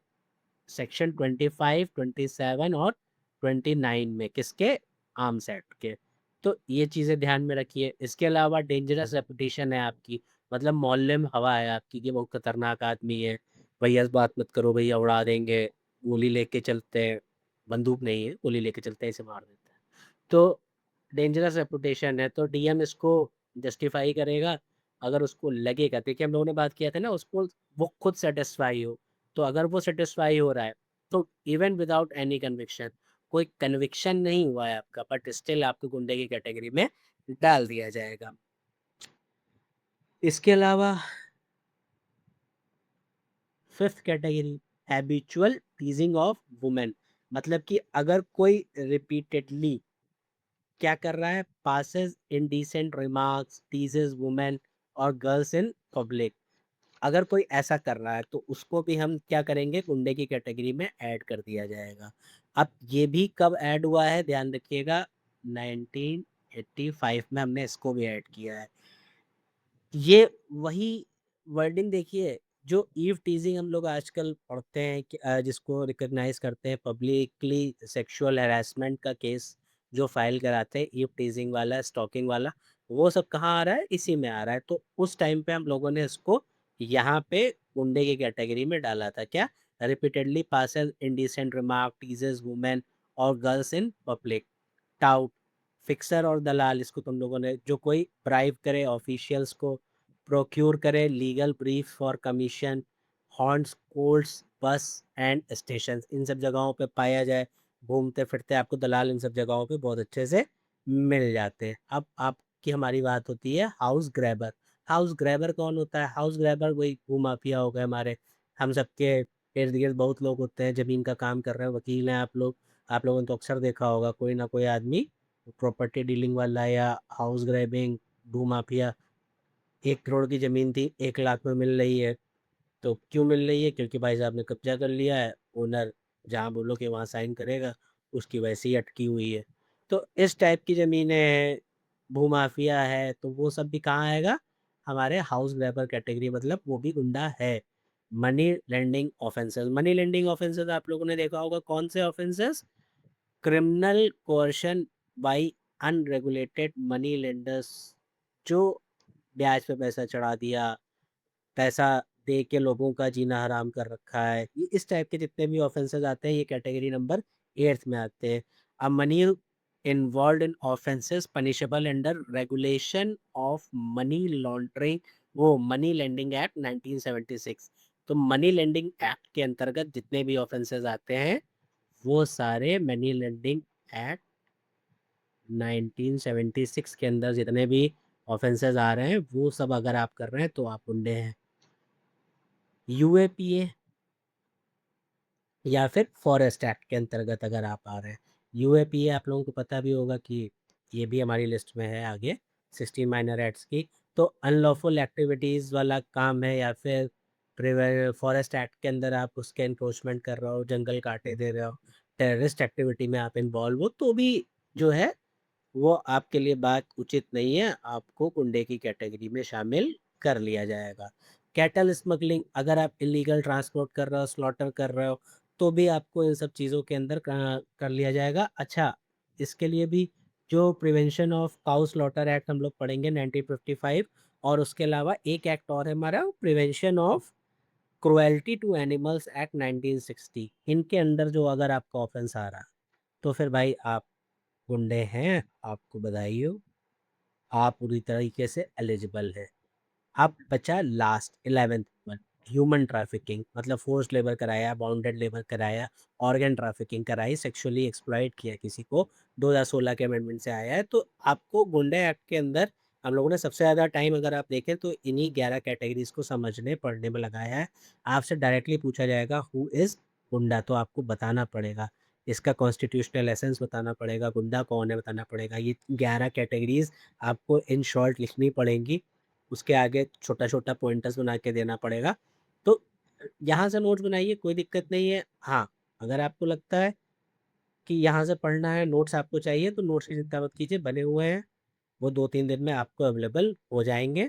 सेक्शन 25, 27 और 29 में, किसके, आर्म्स एक्ट के, तो ये चीज़ें ध्यान में रखिए। इसके अलावा डेंजरस रेपुटेशन है आपकी, मतलब मोहल्ले में हवा है आपकी कि बहुत खतरनाक आदमी है, भैया बात मत करो, भैया उड़ा देंगे, गोली लेके चलते हैं, बंदूक नहीं है, गोली लेके चलते हैं, इसे मार देते हैं, तो डेंजरस रेपुटेशन है, तो डीएम इसको जस्टिफाई करेगा अगर उसको लगेगा। देखिए हम लोगों ने बात किया था ना, उसको वो खुद सेटिस्फाई हो, तो अगर वो सेटिस्फाई हो रहा है तो इवन विदाउट एनी कन्विक्शन, कोई कन्विक्शन नहीं हुआ है आपका बट स्टिल आपको गुंडे की कैटेगरी में डाल दिया जाएगा। इसके अलावा fifth category habitual टीजिंग of women, मतलब कि अगर कोई रिपीटेडली क्या कर रहा है, passes indecent remarks, teases women और गर्ल्स इन पब्लिक, अगर कोई ऐसा कर रहा है तो उसको भी हम क्या करेंगे, गुंडे की कैटेगरी में ऐड कर दिया जाएगा। अब ये भी कब ऐड हुआ है ध्यान रखिएगा, 1985 में हमने इसको भी ऐड किया है। ये वही वर्डिंग देखिए, जो ईव टीजिंग हम लोग आजकल पढ़ते हैं कि जिसको रिकॉग्नाइज करते हैं पब्लिकली सेक्सुअल हैरेसमेंट का केस जो फाइल कराते हैं, ईव टीजिंग वाला, स्टॉकिंग वाला, वो सब कहाँ आ रहा है, इसी में आ रहा है। तो उस टाइम पे हम लोगों ने इसको यहाँ पे गुंडे की कैटेगरी में डाला था, क्या, repeatedly passes indecent remark, teases women और girls in public, tout, fixer और दलाल, इसको तुम लोगों ने, जो कोई ब्राइब करे ऑफिशियल्स को, प्रोक्यूर करे legal brief for commission, horns, courts, बस एंड स्टेशन, इन सब जगहों पे पाया जाए, घूमते फिरते आपको दलाल इन सब जगहों पे बहुत अच्छे से मिल जाते हैं। अब आपकी हमारी बात होती है हाउस ग्रैबर। हाउस ग्रैबर कौन होता है, हाउस ग्रैबर वही भूमाफिया हो गए हमारे, हम सबके इर्द गिर्द बहुत लोग होते हैं, जमीन का काम कर रहे हैं, वकील हैं आप लोग, आप लोगों ने तो अक्सर देखा होगा कोई ना कोई आदमी प्रॉपर्टी डीलिंग वाला या हाउस ग्रैबिंग, भूमाफिया, 1 करोड़ की ज़मीन थी 1 लाख में मिल रही है, तो क्यों मिल रही है, क्योंकि भाई साहब ने कब्जा कर लिया है, ओनर जहाँ बोलो कि वहाँ साइन करेगा, उसकी वैसे ही अटकी हुई है। तो इस टाइप की ज़मीनें हैं, भूमाफिया है, तो वो सब भी कहाँ आएगा, हमारे हाउस ग्रैबर कैटेगरी, मतलब वो भी गुंडा है। Money lending offences. Money lending offences आप लोगों ने देखा होगा कौन से offences? Criminal coercion by unregulated money lenders, जो ब्याज पे पैसा चढ़ा दिया, पैसा दे के लोगों का जीना हराम कर रखा है, ये इस टाइप के जितने भी ऑफेंसेस आते हैं ये कैटेगरी नंबर 8 में आते हैं। अब money involve in offences punishable under regulation of money laundering, वो मनी लेंडिंग एक्ट 1976। तो मनी लेंडिंग एक्ट के अंतर्गत जितने भी ऑफेंसेस आते हैं वो सारे मनी लेंडिंग एक्ट 1976 के अंदर जितने भी ऑफेंसेस आ रहे हैं वो सब अगर आप कर रहे हैं तो आप गुंडे हैं। यूएपीए या फिर फॉरेस्ट एक्ट के अंतर्गत अगर आप आ रहे हैं, यूएपीए आप लोगों को पता भी होगा कि ये भी हमारी लिस्ट में है आगे 16 माइनर एक्ट्स की। तो अनलॉफुल एक्टिविटीज़ वाला काम है, या फिर फॉरेस्ट एक्ट के अंदर आप उसके इंक्रोचमेंट कर रहे हो, जंगल काटे दे रहे हो, टेररिस्ट एक्टिविटी में आप इन्वॉल्व हो, तो भी जो है वो आपके लिए बात उचित नहीं है, आपको गुंडे की कैटेगरी में शामिल कर लिया जाएगा। कैटल स्मगलिंग, अगर आप इलीगल ट्रांसपोर्ट कर रहे हो, स्लॉटर कर रहे हो, तो भी आपको इन सब चीज़ों के अंदर कर लिया जाएगा। अच्छा, इसके लिए भी जो prevention of cow slaughter act हम लोग पढ़ेंगे 1955, और उसके अलावा एक एक्ट और है हमारा prevention of cruelty to animals act 1960। इनके अंदर जो अगर आपका ऑफेंस आ रहा तो फिर भाई आप गुंडे हैं, आपको बधाई हो, आप पूरी तरीके से एलिजिबल है। अब बचा last 11th one, human trafficking, मतलब फोर्स लेबर कराया, बाउंडेड लेबर कराया, ऑर्गन ट्रैफिकिंग कराई, सेक्सुअली एक्सप्लॉइट किया किसी को, 2016 के अमेंडमेंट से आया है। तो आपको गुंडे एक्ट के अंदर हम लोगों ने सबसे ज़्यादा टाइम अगर आप देखें तो इन्हीं 11 कैटेगरीज को समझने पढ़ने में लगाया है। आपसे डायरेक्टली पूछा जाएगा हु इज़ गुंडा, तो आपको बताना पड़ेगा, इसका कॉन्स्टिट्यूशनल एसेंस बताना पड़ेगा, गुंडा कौन है बताना पड़ेगा। ये 11 कैटेगरीज आपको इन शॉर्ट लिखनी पड़ेंगी, उसके आगे छोटा छोटा पॉइंटर्स बना के देना पड़ेगा। तो यहाँ से नोट्स बनाइए, कोई दिक्कत नहीं है। हाँ, अगर आपको लगता है कि यहाँ से पढ़ना है, नोट्स आपको चाहिए, तो नोट्स की चिंता मत कीजिए, बने हुए हैं, वो 2-3 दिन में आपको अवेलेबल हो जाएंगे।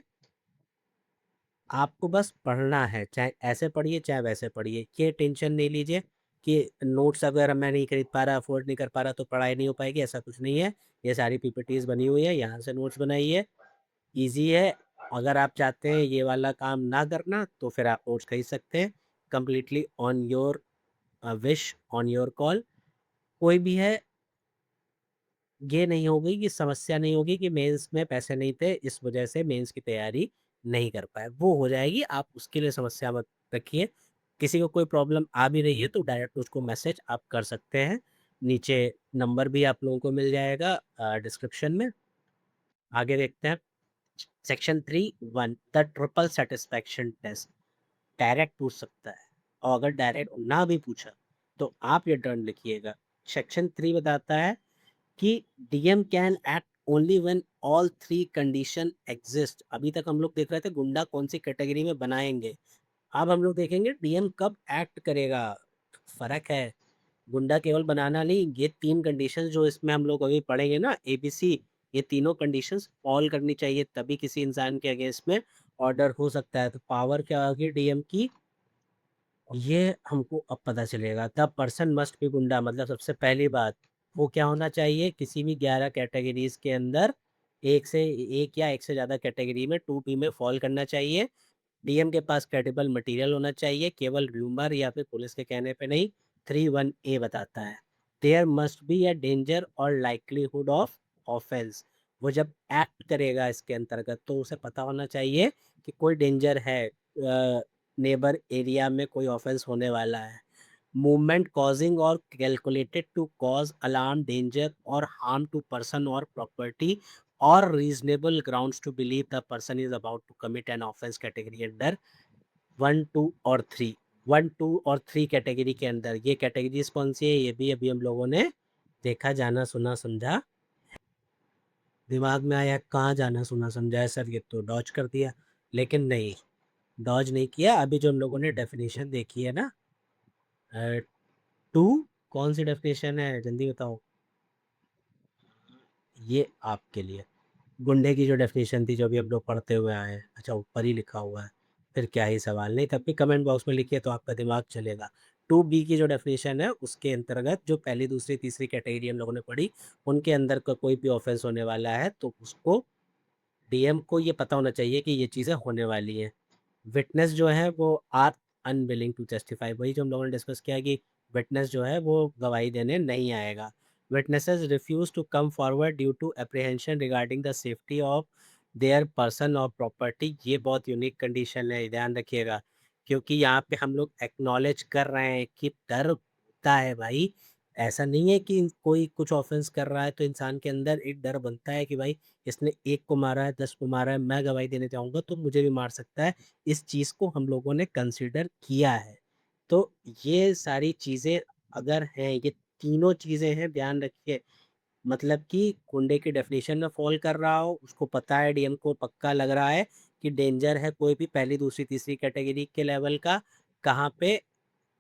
आपको बस पढ़ना है, चाहे ऐसे पढ़िए चाहे वैसे पढ़िए, ये टेंशन नहीं लीजिए कि नोट्स अगर मैं नहीं खरीद पा रहा, अफोर्ड नहीं कर पा रहा तो पढ़ाई नहीं हो पाएगी, ऐसा कुछ नहीं है। ये सारी पीपीटीज बनी हुई है, यहाँ से नोट्स बनाइए, ईजी है। अगर आप चाहते हैं ये वाला काम ना करना तो फिर आप नोट्स खरीद सकते हैं, completely on your wish, on your call. कोई भी है, ये नहीं होगी कि समस्या नहीं होगी कि मेंस में पैसे नहीं थे इस वजह से मेंस की तैयारी नहीं कर पाए, वो हो जाएगी, आप उसके लिए समस्या मत रखिए। किसी को कोई प्रॉब्लम आ भी रही है तो डायरेक्ट उसको मैसेज आप कर सकते हैं, नीचे नंबर भी आप लोगों को मिल जाएगा डिस्क्रिप्शन में। आगे देखते हैं, section 3(1) the triple satisfaction test. Direct पूछ सकता है, और अगर डायरेक्ट ना भी पूछा तो आप ये टर्न लिखिएगा। सेक्शन 3 बताता है कि DM can act only when all 3 condition exist. अभी तक हम लोग देख रहे थे गुंडा कौन सी कैटेगरी में बनाएंगे, अब हम लोग देखेंगे डीएम कब एक्ट करेगा। फर्क है, गुंडा केवल बनाना नहीं, ये 3 कंडीशंस जो इसमें हम लोग अभी पढ़ेंगे ना, एबीसी, ये तीनों कंडीशंस फॉल करनी चाहिए तभी किसी इंसान के अगेंस्ट में ऑर्डर हो सकता है। तो पावर क्या होगी डीएम की, ये हमको अब पता चलेगा। द पर्सन मस्ट बी गुंडा, मतलब सबसे पहली बात वो क्या होना चाहिए, किसी भी 11 कैटेगरीज के अंदर एक या एक से ज़्यादा कैटेगरी में 2B में फॉल करना चाहिए। डीएम के पास क्रेडिबल मटेरियल होना चाहिए, केवल र्यूमर या फिर पुलिस के कहने पे नहीं। 3(1)A बताता है there must be a danger और लाइक्लीहुड ऑफ ऑफेंस। वो जब एक्ट करेगा इसके अंतर्गत तो उसे पता होना चाहिए कि कोई डेंजर है, नेबर एरिया में कोई ऑफेंस होने वाला है। मूवमेंट कॉजिंग और calculated to cause alarm, danger और हार्म टू पर्सन और प्रॉपर्टी, और reasonable grounds to believe the person is about to commit an offence category under 1, 2 और 3। 1, 2 और 3 कैटेगरी के अंदर ये कैटेगरीज कौन सी है, ये भी अभी हम लोगों ने देखा, जाना सुना समझा। दिमाग में आया कहाँ जाना सुना समझा है सर, ये तो डॉज कर दिया, लेकिन नहीं, डॉज नहीं किया। अभी जो हम लोगों ने डेफिनेशन देखी है ना, 2, कौन सी डेफिनेशन है जल्दी बताओ, ये आपके लिए गुंडे की जो डेफिनेशन थी जो भी हम लोग पढ़ते हुए आए हैं, अच्छा ऊपर ही लिखा हुआ है, फिर क्या ही सवाल, नहीं तब भी कमेंट बॉक्स में लिखिए तो आपका दिमाग चलेगा। 2B की जो डेफिनेशन है उसके अंतर्गत जो पहली, दूसरी, तीसरी कैटेगरी हम लोगों ने पढ़ी, उनके अंदर का कोई भी ऑफेंस होने वाला है तो उसको डीएम को ये पता होना चाहिए कि ये चीज़ें होने वाली हैं। विटनेस जो है वो आर अनविलिंग टू जस्टिफाई, वही जो हम लोगों ने डिस्कस किया कि विटनेस जो है वो गवाही देने नहीं आएगा। Witnesses refuse to come forward due to apprehension regarding the safety of their person और प्रॉपर्टी। ये बहुत यूनिक कंडीशन है, ध्यान रखिएगा, क्योंकि यहाँ पे हम लोग एक्नॉलेज कर रहे हैं कि डर होता है भाई। ऐसा नहीं है कि कोई कुछ ऑफेंस कर रहा है तो इंसान के अंदर एक डर बनता है कि भाई इसने एक को मारा है, 10 को मारा है, मैं गवाही देने जाऊंगा तो मुझे भी मार सकता है। इस चीज़ को हम लोगों ने कंसिडर किया है। तो ये सारी चीज़ें अगर हैं, ये तीनों चीज़ें हैं, ध्यान रखिए। मतलब कि गुंडे की डेफिनेशन में फॉल कर रहा हो, उसको पता है, डीएम को पक्का लग रहा है कि डेंजर है कोई भी पहली, दूसरी, तीसरी कैटेगरी के लेवल का, कहाँ पे,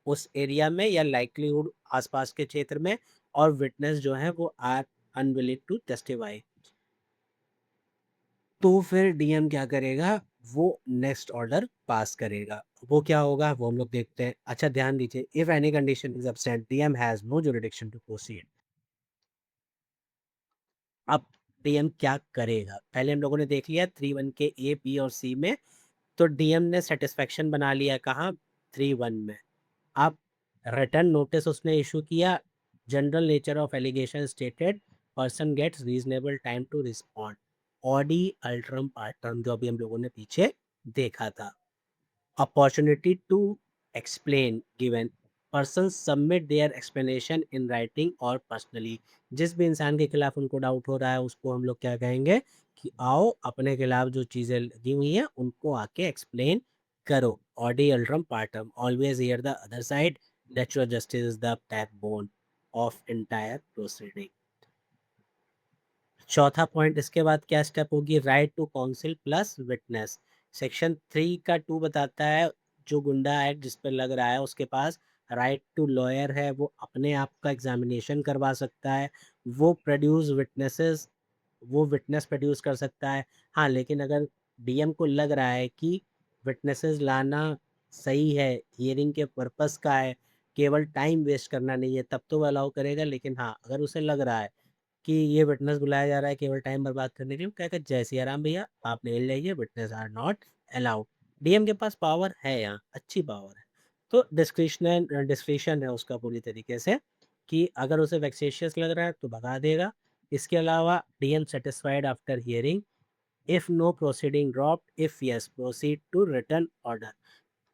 उस एरिया में या लाइक्लीहुड आसपास के क्षेत्र में, और विटनेस जो है वो आर अनविलिंग टू जस्टिफाई। तो फिर डीएम क्या करेगा, वो नेक्स्ट ऑर्डर पास करेगा। वो क्या होगा वो हम लोग देखते हैं। अच्छा ध्यान दीजिए, if any condition is absent DM has no jurisdiction to proceed. अब डीएम क्या करेगा, पहले हम लोगों ने देख लिया 3(1) के ए, बी और सी में, तो डीएम ने सेटिस्फेक्शन बना लिया कहाँ, 3(1) में। अब रिटर्न नोटिस उसने इशू किया, general nature of allegation stated, person gets reasonable time to respond, audi alteram partem जो अभी हम लोगों ने पीछे देखा था। Opportunity to explain given, person submit their explanation in writing और पर्सनली। जिस भी इंसान के खिलाफ उनको डाउट हो रहा है उसको हम लोग क्या कहेंगे कि आओ अपने खिलाफ जो चीज़ें लगी हुई हैं उनको आके एक्सप्लेन करो। Audi alteram partem, always hear the other side, natural justice is the backbone of entire proceeding. चौथा पॉइंट, इसके बाद क्या स्टेप होगी, right to counsel plus witness. Section 3 का 2 बताता है जो गुंडा एक्ट जिस पर लग रहा है उसके पास राइट टू लॉयर है, वो अपने आप का एग्जामिनेशन करवा सकता है, वो प्रोड्यूस विटनेसेस, वो विटनेस प्रोड्यूस कर सकता है। हाँ लेकिन अगर डीएम को लग रहा है कि विटनेसेस लाना सही है, हियरिंग के पर्पस का है, केवल टाइम वेस्ट करना नहीं है, तब तो वो अलाउ करेगा। लेकिन हाँ अगर उसे लग रहा है कि ये विटनेस बुलाया जा रहा है केवल टाइम बर्बाद करने के लिए, कहेगा जय सिया राम भैया आप ले जाइए, witness are not allowed. DM के पास पावर है, यहाँ अच्छी पावर है। तो डिस्क्रिशन है उसका पूरी तरीके से कि अगर उसे वेक्सेशियस लग रहा है तो भगा देगा। इसके अलावा DM satisfied after hearing, if no proceeding dropped, if yes proceed to return order.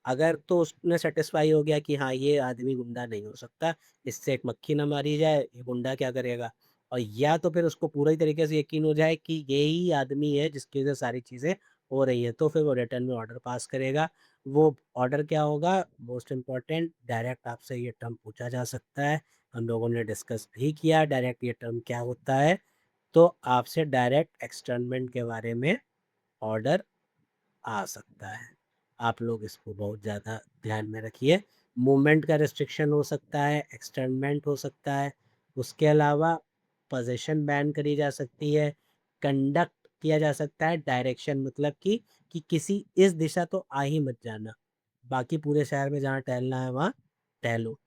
अगर तो उसने सेटिस्फाई हो गया कि हाँ ये आदमी गुंडा नहीं हो सकता, इससे एक मक्खी ना मारी जाए, ये गुंडा क्या करेगा, और या तो फिर उसको पूरी तरीके से यकीन हो जाए कि यही आदमी है जिसकी वजह से सारी चीज़ें हो रही है, तो फिर वो रिटर्न में ऑर्डर पास करेगा। वो ऑर्डर क्या होगा, मोस्ट इम्पॉर्टेंट, डायरेक्ट आपसे ये टर्म पूछा जा सकता है, हम लोगों ने डिस्कस भी किया डायरेक्ट ये टर्म क्या होता है। तो आपसे डायरेक्ट एक्सटर्नमेंट के बारे में ऑर्डर आ सकता है। आप लोग इसको बहुत ज़्यादा ध्यान में रखिए। मूवमेंट का रिस्ट्रिक्शन हो सकता है, एक्सटर्नमेंट हो सकता है, उसके अलावा पोजीशन बैन करी जा सकती है, कंडक्ट किया जा सकता है, डायरेक्शन मतलब कि किसी इस दिशा तो आ ही मत जाना, बाकी पूरे शहर में जहाँ टहलना है वहाँ टहलो।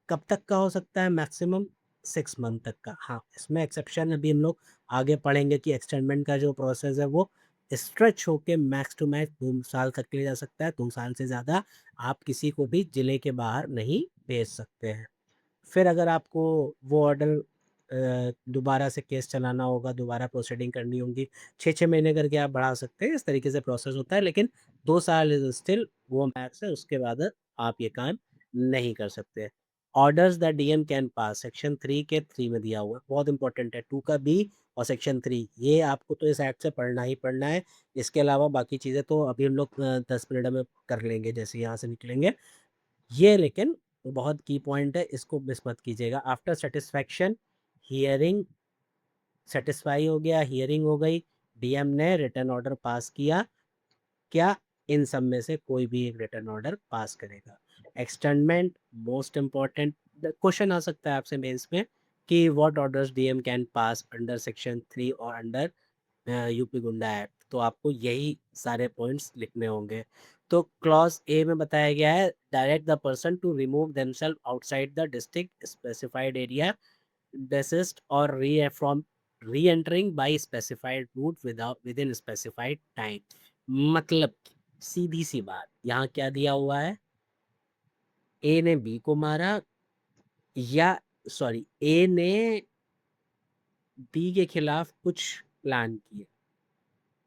कब तक का हो सकता है, मैक्सिमम 6 मंथ तक का। हाँ इसमें एक्सेप्शन अभी हम लोग आगे पढ़ेंगे कि एक्सटेंडमेंट का जो प्रोसेस है वो स्ट्रेच होके मैक्स टू मैक्स 2 साल तक के लिए जा सकता है। 2 साल से ज़्यादा आप किसी को भी जिले के बाहर नहीं भेज सकते हैं। फिर अगर आपको वो ऑर्डर दोबारा से केस चलाना होगा, दोबारा प्रोसीडिंग करनी होगी, 6-6 महीने करके आप बढ़ा सकते हैं, इस तरीके से प्रोसेस होता है। लेकिन 2 साल इज स्टिल वो मैक्स है, उसके बाद आप ये काम नहीं कर सकते। Orders the DM can pass, section 3 के 3 में दिया हुआ है, बहुत इंपॉर्टेंट है, 2 का बी और सेक्शन 3, ये आपको तो इस एक्ट से पढ़ना ही पढ़ना है। इसके अलावा बाकी चीज़ें तो अभी हम लोग 10 मिनट में कर लेंगे जैसे यहाँ से निकलेंगे। ये लेकिन बहुत की पॉइंट है, इसको मिस मत कीजिएगा। आफ्टर सेटिस्फैक्शन हियरिंग, सेटिस्फाई हो गया, हियरिंग हो गई, डीएम ने रिटर्न ऑर्डर पास किया, क्या इन सब में से कोई भी एक रिटर्न ऑर्डर पास करेगा। एक्सटेंडमेंट मोस्ट इम्पॉर्टेंट क्वेश्चन आ सकता है आपसे मेंस में कि what orders DM can pass under section 3 और अंडर यूपी गुंडा एक्ट। तो आपको यही सारे पॉइंट्स लिखने होंगे। तो क्लॉज ए में बताया गया है, direct the person to remove themselves outside the district specified area, desist or from re-entering by specified route without within specified time। मतलब सीधी सी बात, यहाँ क्या दिया हुआ है, ए ने बी को मारा, या सॉरी ए ने बी के खिलाफ कुछ प्लान किए।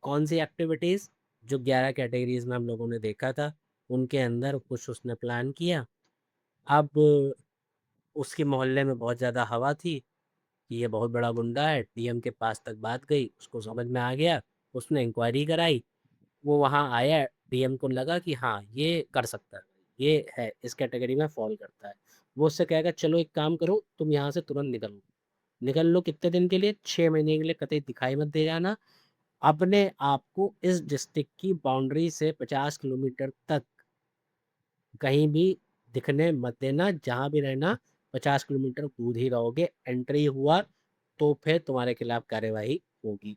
कौन सी एक्टिविटीज, जो 11 कैटेगरीज में हम लोगों ने देखा था, उनके अंदर कुछ उसने प्लान किया। अब उसके मोहल्ले में बहुत ज़्यादा हवा थी कि ये बहुत बड़ा गुंडा है, डीएम के पास तक बात गई, उसको समझ में आ गया, उसने इंक्वायरी कराई, वो वहाँ आया, डीएम को लगा कि हाँ ये कर सकता है, ये है इस कैटेगरी में फॉल करता है। वो उससे कहेगा चलो एक काम करो, तुम यहाँ से तुरंत निकलो, निकल लो। कितने दिन के लिए? 6 महीने के लिए, कतई दिखाई मत दे जाना। अपने आप को इस डिस्ट्रिक्ट की बाउंड्री से 50 किलोमीटर तक कहीं भी दिखने मत देना, जहाँ भी रहना 50 किलोमीटर दूर ही रहोगे। एंट्री हुआ तो फिर तुम्हारे खिलाफ कार्यवाही होगी।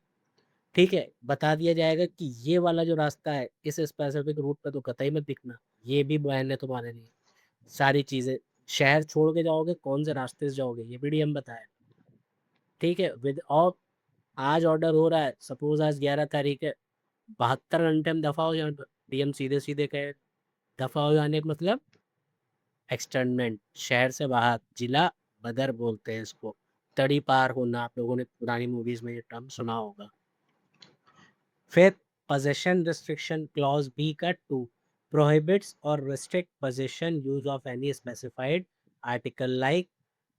ठीक है, बता दिया जाएगा कि ये वाला जो रास्ता है, इस स्पेसिफिक रूट पे तो कतई मत दिखना, ये भी बैन है तुम्हारे लिए। सारी चीजें, शहर छोड़ के जाओगे, कौन से रास्ते से जाओगे, ये भी डीएम बताया। ठीक है, विद और आज ऑर्डर हो रहा है, सपोज आज 11 तारीख है, 72 घंटे में दफा हो जाए, डीएम सीधे सीधे कहे दफा हो जाने का मतलब एक्सटर्नमेंट, शहर से बाहर, जिला बदर बोलते हैं इसको, तड़ी पार होना, आप लोगों ने पुरानी मूवीज में ये टर्म सुना होगा। फिर possession restriction clause B का 2 prohibits और restrict possession use of any specified article like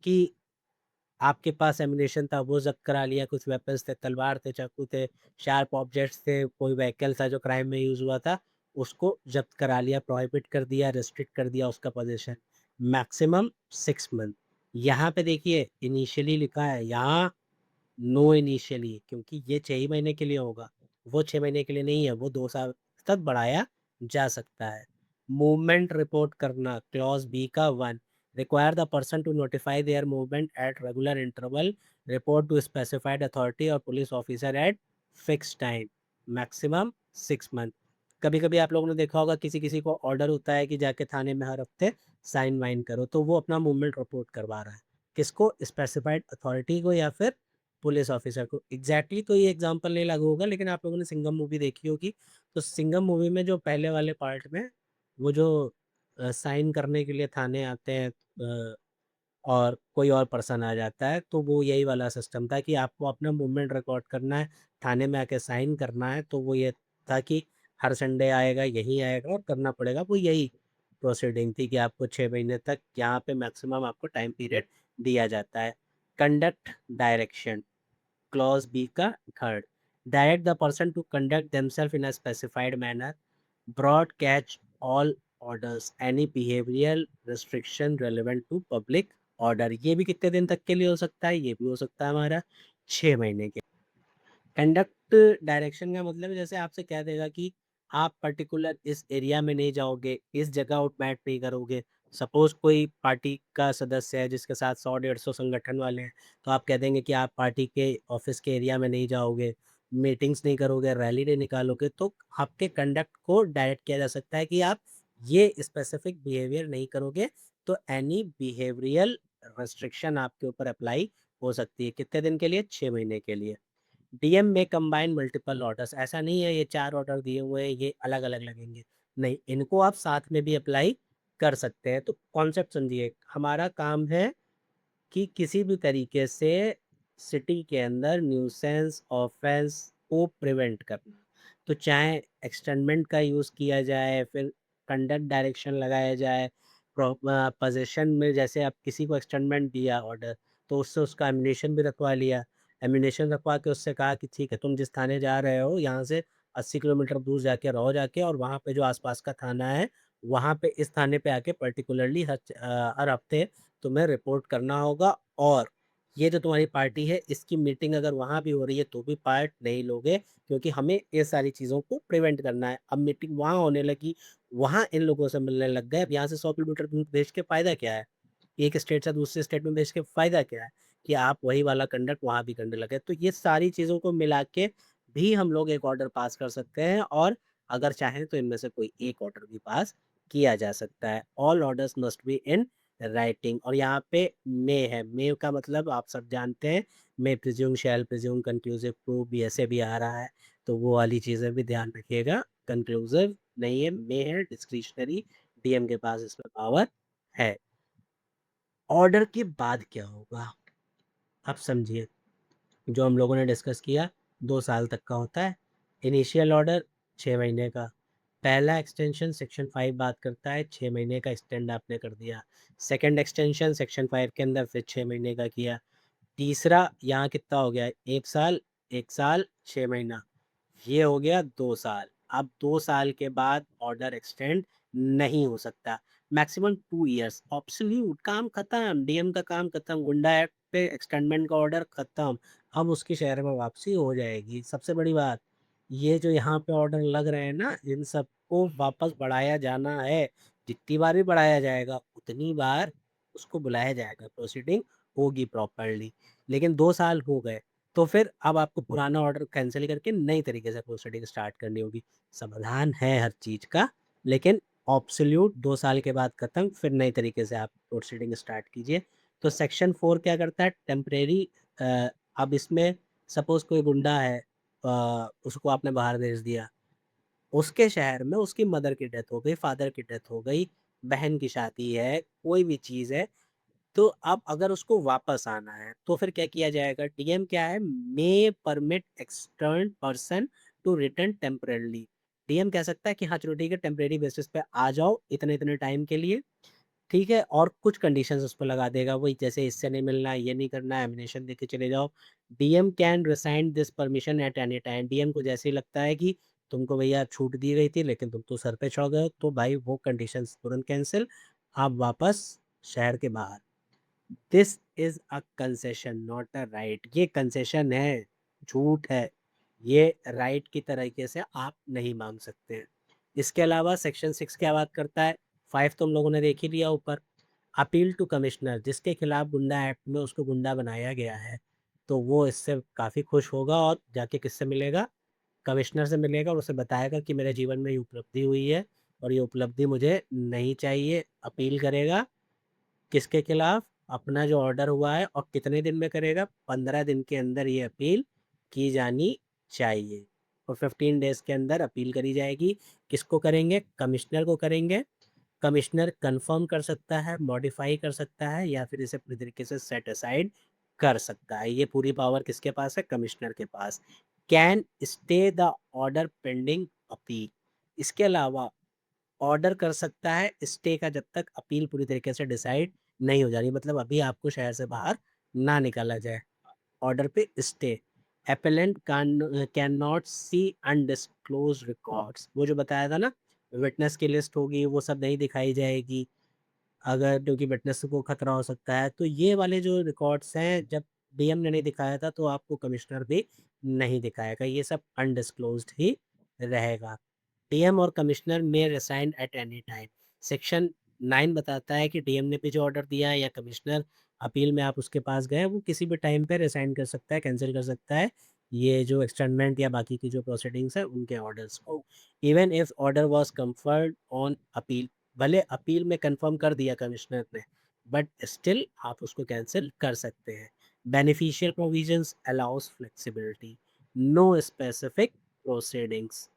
कि आपके पास एमिनेशन था, वो जब्त करा लिया, कुछ वेपन्स थे, तलवार थे, चाकू थे, शार्प ऑब्जेक्ट्स थे, कोई व्हीकल था जो क्राइम में यूज हुआ था, उसको जब्त करा लिया, प्रोहिबिट कर दिया, रेस्ट्रिक्ट कर दिया उसका पोजीशन। Maximum 6 month. यहाँ पे देखिए इनिशियली लिखा है, यहाँ नो इनिशियली, क्योंकि ये 6 ही महीने के लिए होगा, वो 6 महीने के लिए नहीं है, वो 2 साल तक बढ़ाया जा सकता है। मूवमेंट रिपोर्ट करना, क्लॉज बी का 1 require the person to notify their movement at regular interval, report to specified authority और police officer at fix time, maximum 6 month. कभी कभी आप लोगों ने देखा होगा, किसी किसी को ऑर्डर होता है कि जाके थाने में हर हफ्ते साइन वाइन करो, तो वो अपना मूवमेंट रिपोर्ट करवा रहा है, किसको? स्पेसिफाइड अथॉरिटी को या फिर पुलिस ऑफिसर को। एग्जैक्टली तो ये एग्जांपल नहीं लागू होगा, लेकिन आप लोगों ने सिंघम मूवी देखी होगी, तो सिंघम मूवी में जो पहले वाले पार्ट में वो जो साइन करने के लिए थाने आते हैं, और कोई और पर्सन आ जाता है, तो वो यही वाला सिस्टम था कि आपको अपना मूवमेंट रिकॉर्ड करना है, थाने में आके साइन करना है, तो वो ये था कि हर संडे आएगा, यही आएगा और करना पड़ेगा, वो यही प्रोसीडिंग थी कि आपको 6 महीने तक यहाँ पे मैक्सिमम आपको टाइम पीरियड दिया जाता है। कंडक्ट डायरेक्शन, क्लॉज बी का 3 direct the person to conduct themselves in a specified manner, broad catch all orders, any behavioural restriction relevant to public order. ये भी कितने दिन तक के लिए हो सकता है? ये भी हो सकता है हमारा 6 महीने के। कंडक्ट डायरेक्शन का मतलब जैसे आपसे कह देगा कि आप पर्टिकुलर इस एरिया में नहीं जाओगे, इस जगह आउटमैट नहीं करोगे। सपोज कोई पार्टी का सदस्य है जिसके साथ 100-150 संगठन वाले हैं, तो आप कह देंगे कि आप पार्टी के ऑफिस के एरिया में नहीं जाओगे, मीटिंग्स नहीं करोगे, रैली नहीं निकालोगे, तो आपके कंडक्ट को डायरेक्ट किया जा सकता है कि आप ये स्पेसिफिक बिहेवियर नहीं करोगे, तो एनी बिहेवियरल रेस्ट्रिक्शन आपके ऊपर अप्लाई हो सकती है। कितने दिन के लिए? 6 महीने के लिए। डीएम में कंबाइन मल्टीपल ऑर्डर्स, ऐसा नहीं है ये 4 ऑर्डर दिए हुए हैं ये अलग अलग लगेंगे, नहीं, इनको आप साथ में भी अप्लाई कर सकते हैं। तो कॉन्सेप्ट समझिए, हमारा काम है कि किसी भी तरीके से सिटी के अंदर न्यूसेंस ऑफेंस को प्रिवेंट करना, तो चाहे एक्सटेंडमेंट का यूज़ किया जाए, फिर कंडक्ट डायरेक्शन लगाया जाए, पोजीशन में जैसे आप किसी को एक्सटेंडमेंट दिया ऑर्डर, तो उससे उसका एमिनेशन भी रखवा लिया, एमिनेशन रखवा के उससे कहा कि ठीक है, तुम जिस थाने जा रहे हो यहाँ से 80 किलोमीटर दूर जाके रहो जाके, और वहाँ पे जो आसपास का थाना है, वहाँ पे इस थाने पे आके पर्टिकुलरली हर हफ्ते तुम्हें रिपोर्ट करना होगा, और ये जो तुम्हारी पार्टी है इसकी मीटिंग अगर वहाँ भी हो रही है तो भी पार्ट नहीं लोगे, क्योंकि हमें ये सारी चीज़ों को प्रिवेंट करना है। अब मीटिंग वहाँ होने लगी, वहाँ इन लोगों से मिलने लग गए, अब यहाँ से 100 किलोमीटर दूर भेज के फ़ायदा क्या है? एक स्टेट से दूसरे स्टेट में भेज के फ़ायदा क्या है? कि आप वही वाला कंडक्ट वहाँ भी करने लगे। तो ये सारी चीज़ों को मिला के भी हम लोग एक ऑर्डर पास कर सकते हैं और अगर चाहें तो इनमें से कोई एक ऑर्डर भी पास किया जा सकता है। All orders must be in writing और यहाँ पे मे है, मे का मतलब आप सब जानते हैं, मे प्रिज्यूम, शैल प्रिज्यूम, कंक्लूसिव प्रूफ भी ऐसे भी आ रहा है, तो वो वाली चीज़ें भी ध्यान रखिएगा। कंक्लूसिव नहीं है, मे है, डिस्क्रिशनरी, डीएम के पास इसमें पावर है। ऑर्डर के बाद क्या होगा? आप समझिए। जो हम लोगों ने डिस्कस किया 2 साल तक का होता है। इनिशियल ऑर्डर 6 महीने का। पहला एक्सटेंशन सेक्शन 5 बात करता है 6 महीने का एक्सटेंड आपने कर दिया। सेकंड एक्सटेंशन सेक्शन 5 के अंदर फिर 6 महीने का किया। तीसरा यहाँ कितना हो गया? 1 साल 6 महीना, ये हो गया 2 साल। अब 2 साल के बाद ऑर्डर एक्सटेंड नहीं हो सकता। मैक्सिमम 2 इयर्स ऑब्सोल्यूट, काम खत्म, डीएम का काम खत्म, गुंडा एक्ट पे एक्सटेंडमेंट का ऑर्डर खत्म। अब उसकी शहर में वापसी हो जाएगी। सबसे बड़ी बात, ये जो यहाँ पे ऑर्डर लग रहे हैं ना, इन सबको वापस बढ़ाया जाना है। जितनी बार भी बढ़ाया जाएगा उतनी बार उसको बुलाया जाएगा, प्रोसीडिंग होगी प्रॉपरली। लेकिन 2 साल हो गए तो फिर अब आपको पुराना ऑर्डर कैंसिल करके नई तरीके से प्रोसीडिंग स्टार्ट करनी होगी। समाधान है हर चीज़ का, लेकिन ऑब्सोल्यूट 2 साल के बाद खत्म, फिर नई तरीके से आप प्रोसीडिंग स्टार्ट कीजिए। तो सेक्शन 4 क्या करता है? टेम्परेरी, अब इसमें सपोज़ कोई गुंडा है, उसको आपने बाहर भेज दिया। उसके शहर में उसकी मदर की डेथ हो गई, फादर की डेथ हो गई, बहन की शादी है, कोई भी चीज़ है, तो अब अगर उसको वापस आना है तो फिर क्या किया जाएगा? डीएम क्या है? May permit extern person to return temporarily. DM कह सकता है कि हाँ चलो ठीक है, टेम्परेरी बेसिस पे आ जाओ इतने इतने टाइम के लिए, ठीक है, और कुछ कंडीशंस उस पर लगा देगा, वही जैसे इससे नहीं मिलना, ये नहीं करना, एमिनेशन दे के चले जाओ। DM can resign this permission at any time. DM को जैसे ही लगता है कि तुमको भैया छूट दी गई थी लेकिन तुम तो सर पे चढ़ गए हो, तो भाई वो कंडीशंस तुरंत कैंसिल, आप वापस शहर के बाहर। This is a concession not a right. ये कंसेशन है, झूठ है, ये राइट की तरीके से आप नहीं मांग सकते हैं। इसके अलावा सेक्शन 6 क्या बात करता है? 5 तो हम लोगों ने देख ही लिया ऊपर। अपील टू कमिश्नर, जिसके खिलाफ गुंडा एक्ट में उसको गुंडा बनाया गया है, तो वो इससे काफ़ी खुश होगा और जाके किससे मिलेगा? कमिश्नर से मिलेगा और उसे बताएगा कि मेरे जीवन में ये उपलब्धि हुई है और ये उपलब्धि मुझे नहीं चाहिए। अपील करेगा किसके खिलाफ? अपना जो ऑर्डर हुआ है, और कितने दिन में करेगा? 15 दिन के अंदर ये अपील की जानी चाहिए और 15 डेज के अंदर अपील करी जाएगी। किसको करेंगे? कमिश्नर को करेंगे। कमिश्नर कंफर्म कर सकता है, मॉडिफाई कर सकता है, या फिर इसे पूरी तरीके से सेट असाइड कर सकता है। ये पूरी पावर किसके पास है? कमिश्नर के पास। Can stay the order pending appeal. इसके अलावा ऑर्डर कर सकता है स्टे का, जब तक अपील पूरी तरीके से डिसाइड नहीं हो जा रही, मतलब अभी आपको शहर से बाहर ना निकाला जाए, ऑर्डर पे stay. Appellant can not see undisclosed records, वो जो बताया था ना, विटनेस की लिस्ट होगी, वो सब नहीं दिखाई जाएगी अगर, क्योंकि विटनेस को खतरा हो सकता है। तो ये वाले जो रिकॉर्ड्स हैं, जब डीएम ने नहीं दिखाया था तो आपको कमिश्नर भी नहीं दिखाएगा, ये सब अनडिस्क्लोज्ड ही रहेगा। डीएम और कमिश्नर में resign at any time. Section 9 बताता है कि डीएम ने भी जो ऑर्डर दिया है या कमिश्नर, अपील में आप उसके पास गए, वो किसी भी टाइम पे रिसाइन कर सकता है, कैंसिल कर सकता है ये जो एक्सटेंडमेंट या बाकी की जो प्रोसीडिंग्स है उनके ऑर्डर्स को। Even if order was conferred on appeal, भले अपील में कंफर्म कर दिया कमिश्नर ने, बट स्टिल आप उसको कैंसिल कर सकते हैं। Beneficial provisions allows flexibility, no specific proceedings,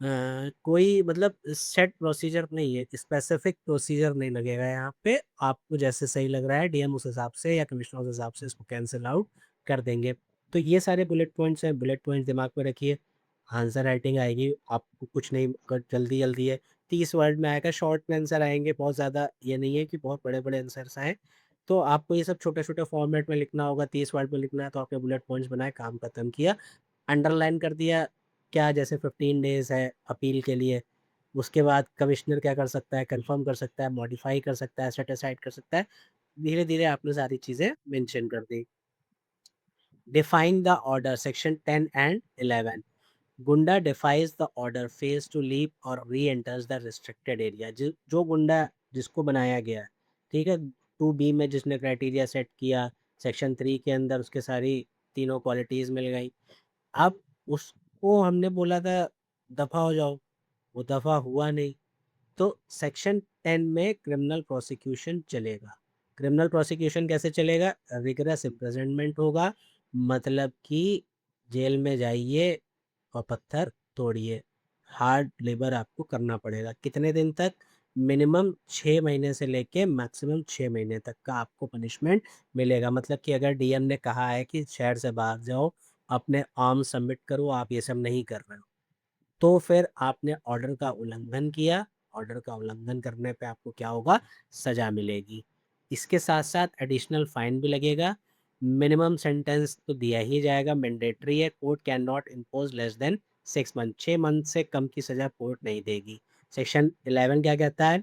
कोई मतलब सेट प्रोसीजर नहीं है, स्पेसिफिक प्रोसीजर नहीं लगेगा यहाँ पे। आपको जैसे सही लग रहा है डीएम उस हिसाब से या कमिश्नर उस हिसाब से इसको कैंसिल आउट कर देंगे। तो ये सारे बुलेट पॉइंट्स हैं, बुलेट पॉइंट्स दिमाग में रखिए। आंसर राइटिंग आएगी आपको, कुछ नहीं जल्दी जल्दी है, 30 वर्ड में आएगा, शॉर्ट में आंसर आएंगे, बहुत ज़्यादा ये नहीं है कि बहुत बड़े बड़े आंसर्स आए। तो आपको ये सब छोटे छोटे फॉर्मेट में लिखना होगा, 30 वर्ड में लिखना है तो आपने बुलेट पॉइंट्स बनाए, काम खत्म किया। अंडरलाइन कर दिया क्या, जैसे 15 डेज़ है अपील के लिए, उसके बाद कमिश्नर क्या कर सकता है? कंफर्म कर सकता है, मॉडिफाई कर सकता है, सेट असाइड कर सकता है। धीरे धीरे आपने सारी चीज़ें मेंशन कर दी। Define the order, section 10 and 11। Goonda defies the order, fails to leave or री एंटर्स द रिस्ट्रिक्टेड एरिया। जो गुंडा, जिसको बनाया गया है, ठीक है, 2B में जिसने क्राइटेरिया सेट किया, सेक्शन 3 के अंदर उसके सारी तीनों क्वालिटीज़ मिल गई। अब उसको हमने बोला था दफ़ा हो जाओ, वो दफ़ा हुआ नहीं। तो सेक्शन 10 में क्रिमिनल प्रोसिक्यूशन चलेगा। क्रिमिनल प्रोसिक्यूशन कैसे चलेगा? रिगरस इम्प्रिजनमेंट होगा, मतलब कि जेल में जाइए और पत्थर तोड़िए, हार्ड लेबर आपको करना पड़ेगा। कितने दिन तक? मिनिमम 6 महीने से लेके मैक्सिमम 6 महीने तक का आपको पनिशमेंट मिलेगा। मतलब कि अगर डीएम ने कहा है कि शहर से भाग जाओ, अपने आर्म्स सबमिट करो, आप ये सब नहीं कर रहे हो, तो फिर आपने ऑर्डर का उल्लंघन किया। ऑर्डर का उल्लंघन करने पे आपको क्या होगा? सज़ा मिलेगी। इसके साथ-साथ एडिशनल फाइन भी लगेगा। मिनिमम सेंटेंस तो दिया ही जाएगा, मैंडेटरी है। Court can not impose less than 6 month, 6 month से कम की सज़ा कोर्ट नहीं देगी। सेक्शन 11 क्या कहता है?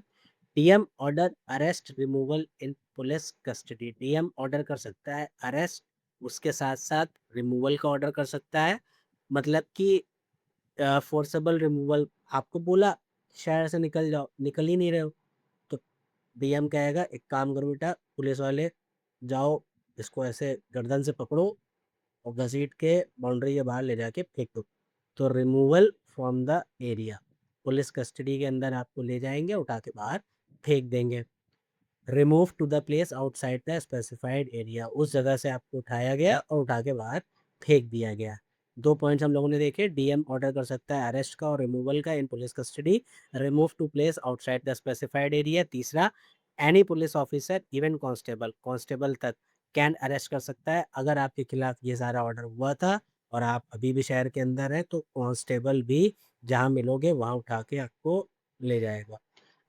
डीएम ऑर्डर अरेस्ट रिमूवल इन पुलिस कस्टडी। डीएम ऑर्डर कर सकता है अरेस्ट, उसके साथ-साथ रिमूवल का ऑर्डर कर सकता है। मतलब कि फोर्सेबल रिमूवल, आपको बोला शहर से निकल जाओ, निकल ही नहीं रहे हो, तो डीएम कहेगा एक काम करो बेटा, पुलिस वाले जाओ, इसको ऐसे गर्दन से पकड़ो और घसीट के बाउंड्री के बाहर ले जाके फेंक दो। तो removal from the area, police custody के अंदर आपको ले जाएंगे, उठा के बाहर फेंक देंगे। Remove to the place outside the specified area, उस जगह से आपको उठाया गया और उठा के बाहर फेंक दिया गया। 2 पॉइंट्स हम लोगों ने देखे, डीएम ऑर्डर कर सकता है अरेस्ट का और रिमूवल का in police custody, remove to place outside the specified area. तीसरा, any police officer even constable, constable तक कैन अरेस्ट कर सकता है। अगर आपके खिलाफ ये सारा ऑर्डर हुआ था और आप अभी भी शहर के अंदर हैं, तो कांस्टेबल भी जहाँ मिलोगे वहाँ उठा के आपको ले जाएगा।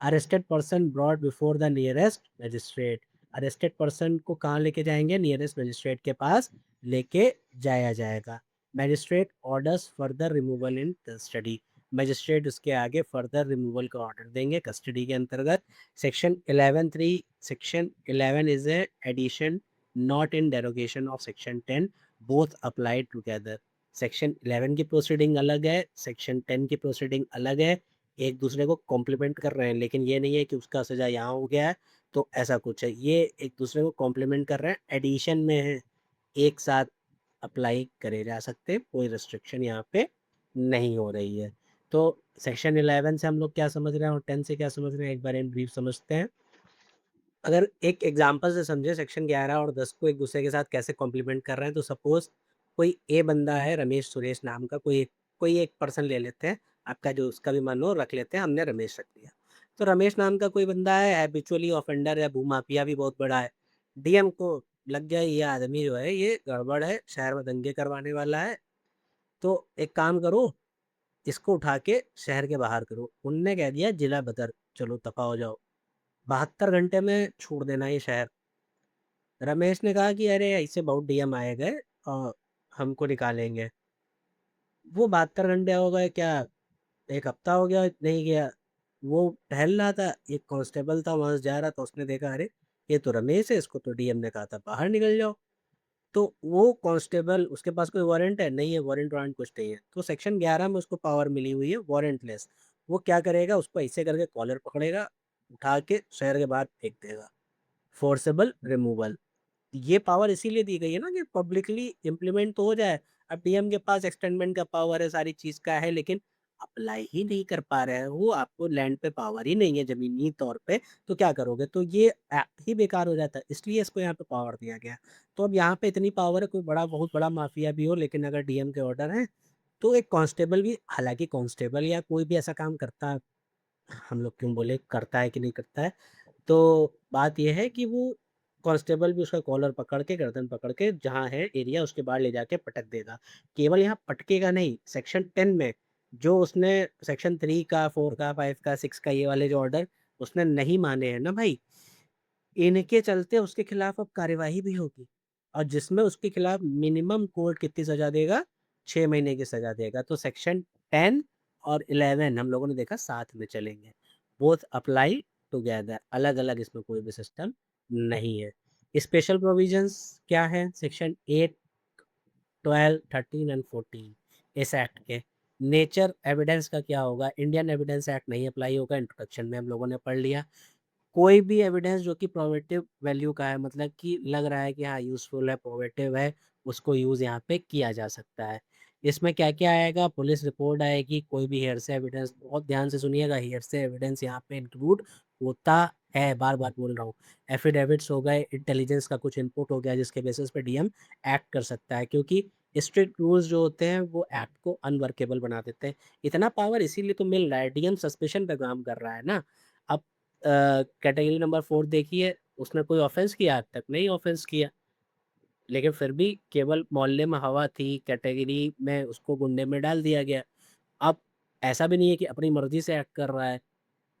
Arrested person broad before the nearest magistrate, arrested person को कहाँ लेके जाएंगे? नियरेस्ट मजिस्ट्रेट के पास लेके जाया जाएगा। Magistrate orders further removal in custody, magistrate उसके आगे फर्दर रिमूवल का ऑर्डर देंगे कस्टडी के अंतर्गत। Section 11(3), section 11 is a addition not in derogation of section 10, both applied together. Section 11 की प्रोसीडिंग अलग है, सेक्शन 10 की प्रोसीडिंग अलग है, एक दूसरे को कॉम्प्लीमेंट कर रहे हैं, लेकिन ये नहीं है कि उसका सज़ा यहाँ हो गया है तो ऐसा कुछ है। ये एक दूसरे को कॉम्प्लीमेंट कर रहे हैं, एडिशन में है, एक साथ अप्लाई करे जा सकते, कोई रिस्ट्रिक्शन यहाँ पे नहीं हो रही है। तो सेक्शन 11 से हम लोग क्या समझ रहे हैं और 10 से क्या समझ रहे हैं, एक बार इन ब्रीफ समझते हैं। अगर एक एग्जांपल से समझे सेक्शन 11 और 10 को एक दूसरे के साथ कैसे कॉम्प्लीमेंट कर रहे हैं, तो सपोज कोई ए बंदा है, रमेश सुरेश नाम का, कोई एक पर्सन ले लेते हैं, आपका जो उसका भी मन हो रख लेते हैं, हमने रमेश रख दिया। तो रमेश नाम का कोई बंदा है, हैबिचुअली ऑफेंडर है, भूमाफिया भी बहुत बड़ा है। डीएम को लग गया ये आदमी जो है ये गड़बड़ है, शहर में दंगे करवाने वाला है, तो एक काम करो, इसको उठा के शहर के बाहर करो। उनने कह दिया जिला बदर, चलो दफा हो जाओ, 72 घंटे में छोड़ देना ये शहर। रमेश ने कहा कि अरे ऐसे बहुत डीएम आए गए और हमको निकालेंगे। वो 72 घंटे हो गए क्या, 1 हफ्ता हो गया नहीं गया। वो टहल रहा था, एक कांस्टेबल था वहां से जा रहा था, उसने देखा अरे ये तो रमेश है, इसको तो डीएम ने कहा था बाहर निकल जाओ। तो वो कांस्टेबल, उसके पास कोई वारंट है नहीं है, वारंट वारंट कुछ नहीं है, तो सेक्शन 11 में उसको पावर मिली हुई है वारंटलेस। वो क्या करेगा, उसको ऐसे करके कॉलर पकड़ेगा, उठा के शहर के बाहर फेंक देगा। फोर्सेबल रिमूवल, ये पावर इसीलिए दी गई है ना कि पब्लिकली इम्प्लीमेंट तो हो जाए। अब डीएम के पास एक्सटेंडमेंट का पावर है, सारी चीज का है, लेकिन अप्लाई ही नहीं कर पा रहे हैं वो, आपको लैंड पे पावर ही नहीं है जमीनी तौर पे, तो क्या करोगे? तो ये एक्ट ही बेकार हो जाता है, इसलिए इसको यहाँ पे पावर दिया गया। तो अब यहाँ पे इतनी पावर है, कोई बड़ा बहुत बड़ा माफिया भी हो, लेकिन अगर डीएम के ऑर्डर है तो एक कांस्टेबल भी, हालांकि कांस्टेबल या कोई भी ऐसा काम करता है, हम लोग क्यों बोले करता है कि नहीं करता है, तो बात ये है कि वो कांस्टेबल भी उसका कॉलर पकड़ के, गर्दन पकड़ के, जहाँ है एरिया उसके बाहर ले जाके पटक देगा। केवल यहाँ पटकेगा नहीं, सेक्शन 10 में जो उसने सेक्शन 3 का, 4 का, 5 का, 6 का, ये वाले जो ऑर्डर उसने नहीं माने हैं ना भाई, इनके चलते उसके खिलाफ अब कार्यवाही भी होगी, और जिसमें उसके खिलाफ मिनिमम कोर्ट कितनी सजा देगा? 6 महीने की सजा देगा। तो सेक्शन 10 और 11 हम लोगों ने देखा साथ में चलेंगे, बोथ अप्लाई टुगेदर, अलग अलग इसमें कोई भी सिस्टम नहीं है। स्पेशल प्रोविजंस क्या है? सेक्शन 8, 12, 13 एंड 14 इस एक्ट के। नेचर एविडेंस का क्या होगा? इंडियन एविडेंस एक्ट नहीं अप्लाई होगा, इंट्रोडक्शन में हम लोगों ने पढ़ लिया। कोई भी एविडेंस जो कि प्रोबेटिव वैल्यू का है, मतलब कि लग रहा है कि हाँ यूज़फुल है, प्रोबेटिव है, उसको यूज़ यहाँ पे किया जा सकता है। इसमें क्या-क्या आएगा? पुलिस रिपोर्ट आएगी, कोई भी हेयरसे एविडेंस, बहुत ध्यान से सुनिएगा, हेयरसे एविडेंस यहाँ पे इंक्लूड होता है, बार-बार बोल रहा हूँ। एफिडेविट्स हो गए, इंटेलिजेंस का कुछ इनपुट हो गया जिसके बेसिस पे डीएम एक्ट कर सकता है, क्योंकि स्ट्रिक्ट रूल्स जो होते हैं वो एक्ट को अनवर्केबल बना देते हैं। इतना पावर इसीलिए तो मिल रहा है, डीएम सस्पेशन पे काम कर रहा है ना। अब कैटेगरी नंबर 4 देखिए, उसने कोई ऑफेंस किया? आज तक नहीं ऑफेंस किया। लेकिन फिर भी केवल मोहल्ले में हवा थी, कैटेगरी में उसको गुंडे में डाल दिया गया। अब ऐसा भी नहीं है कि अपनी मर्ज़ी से एक्ट कर रहा है,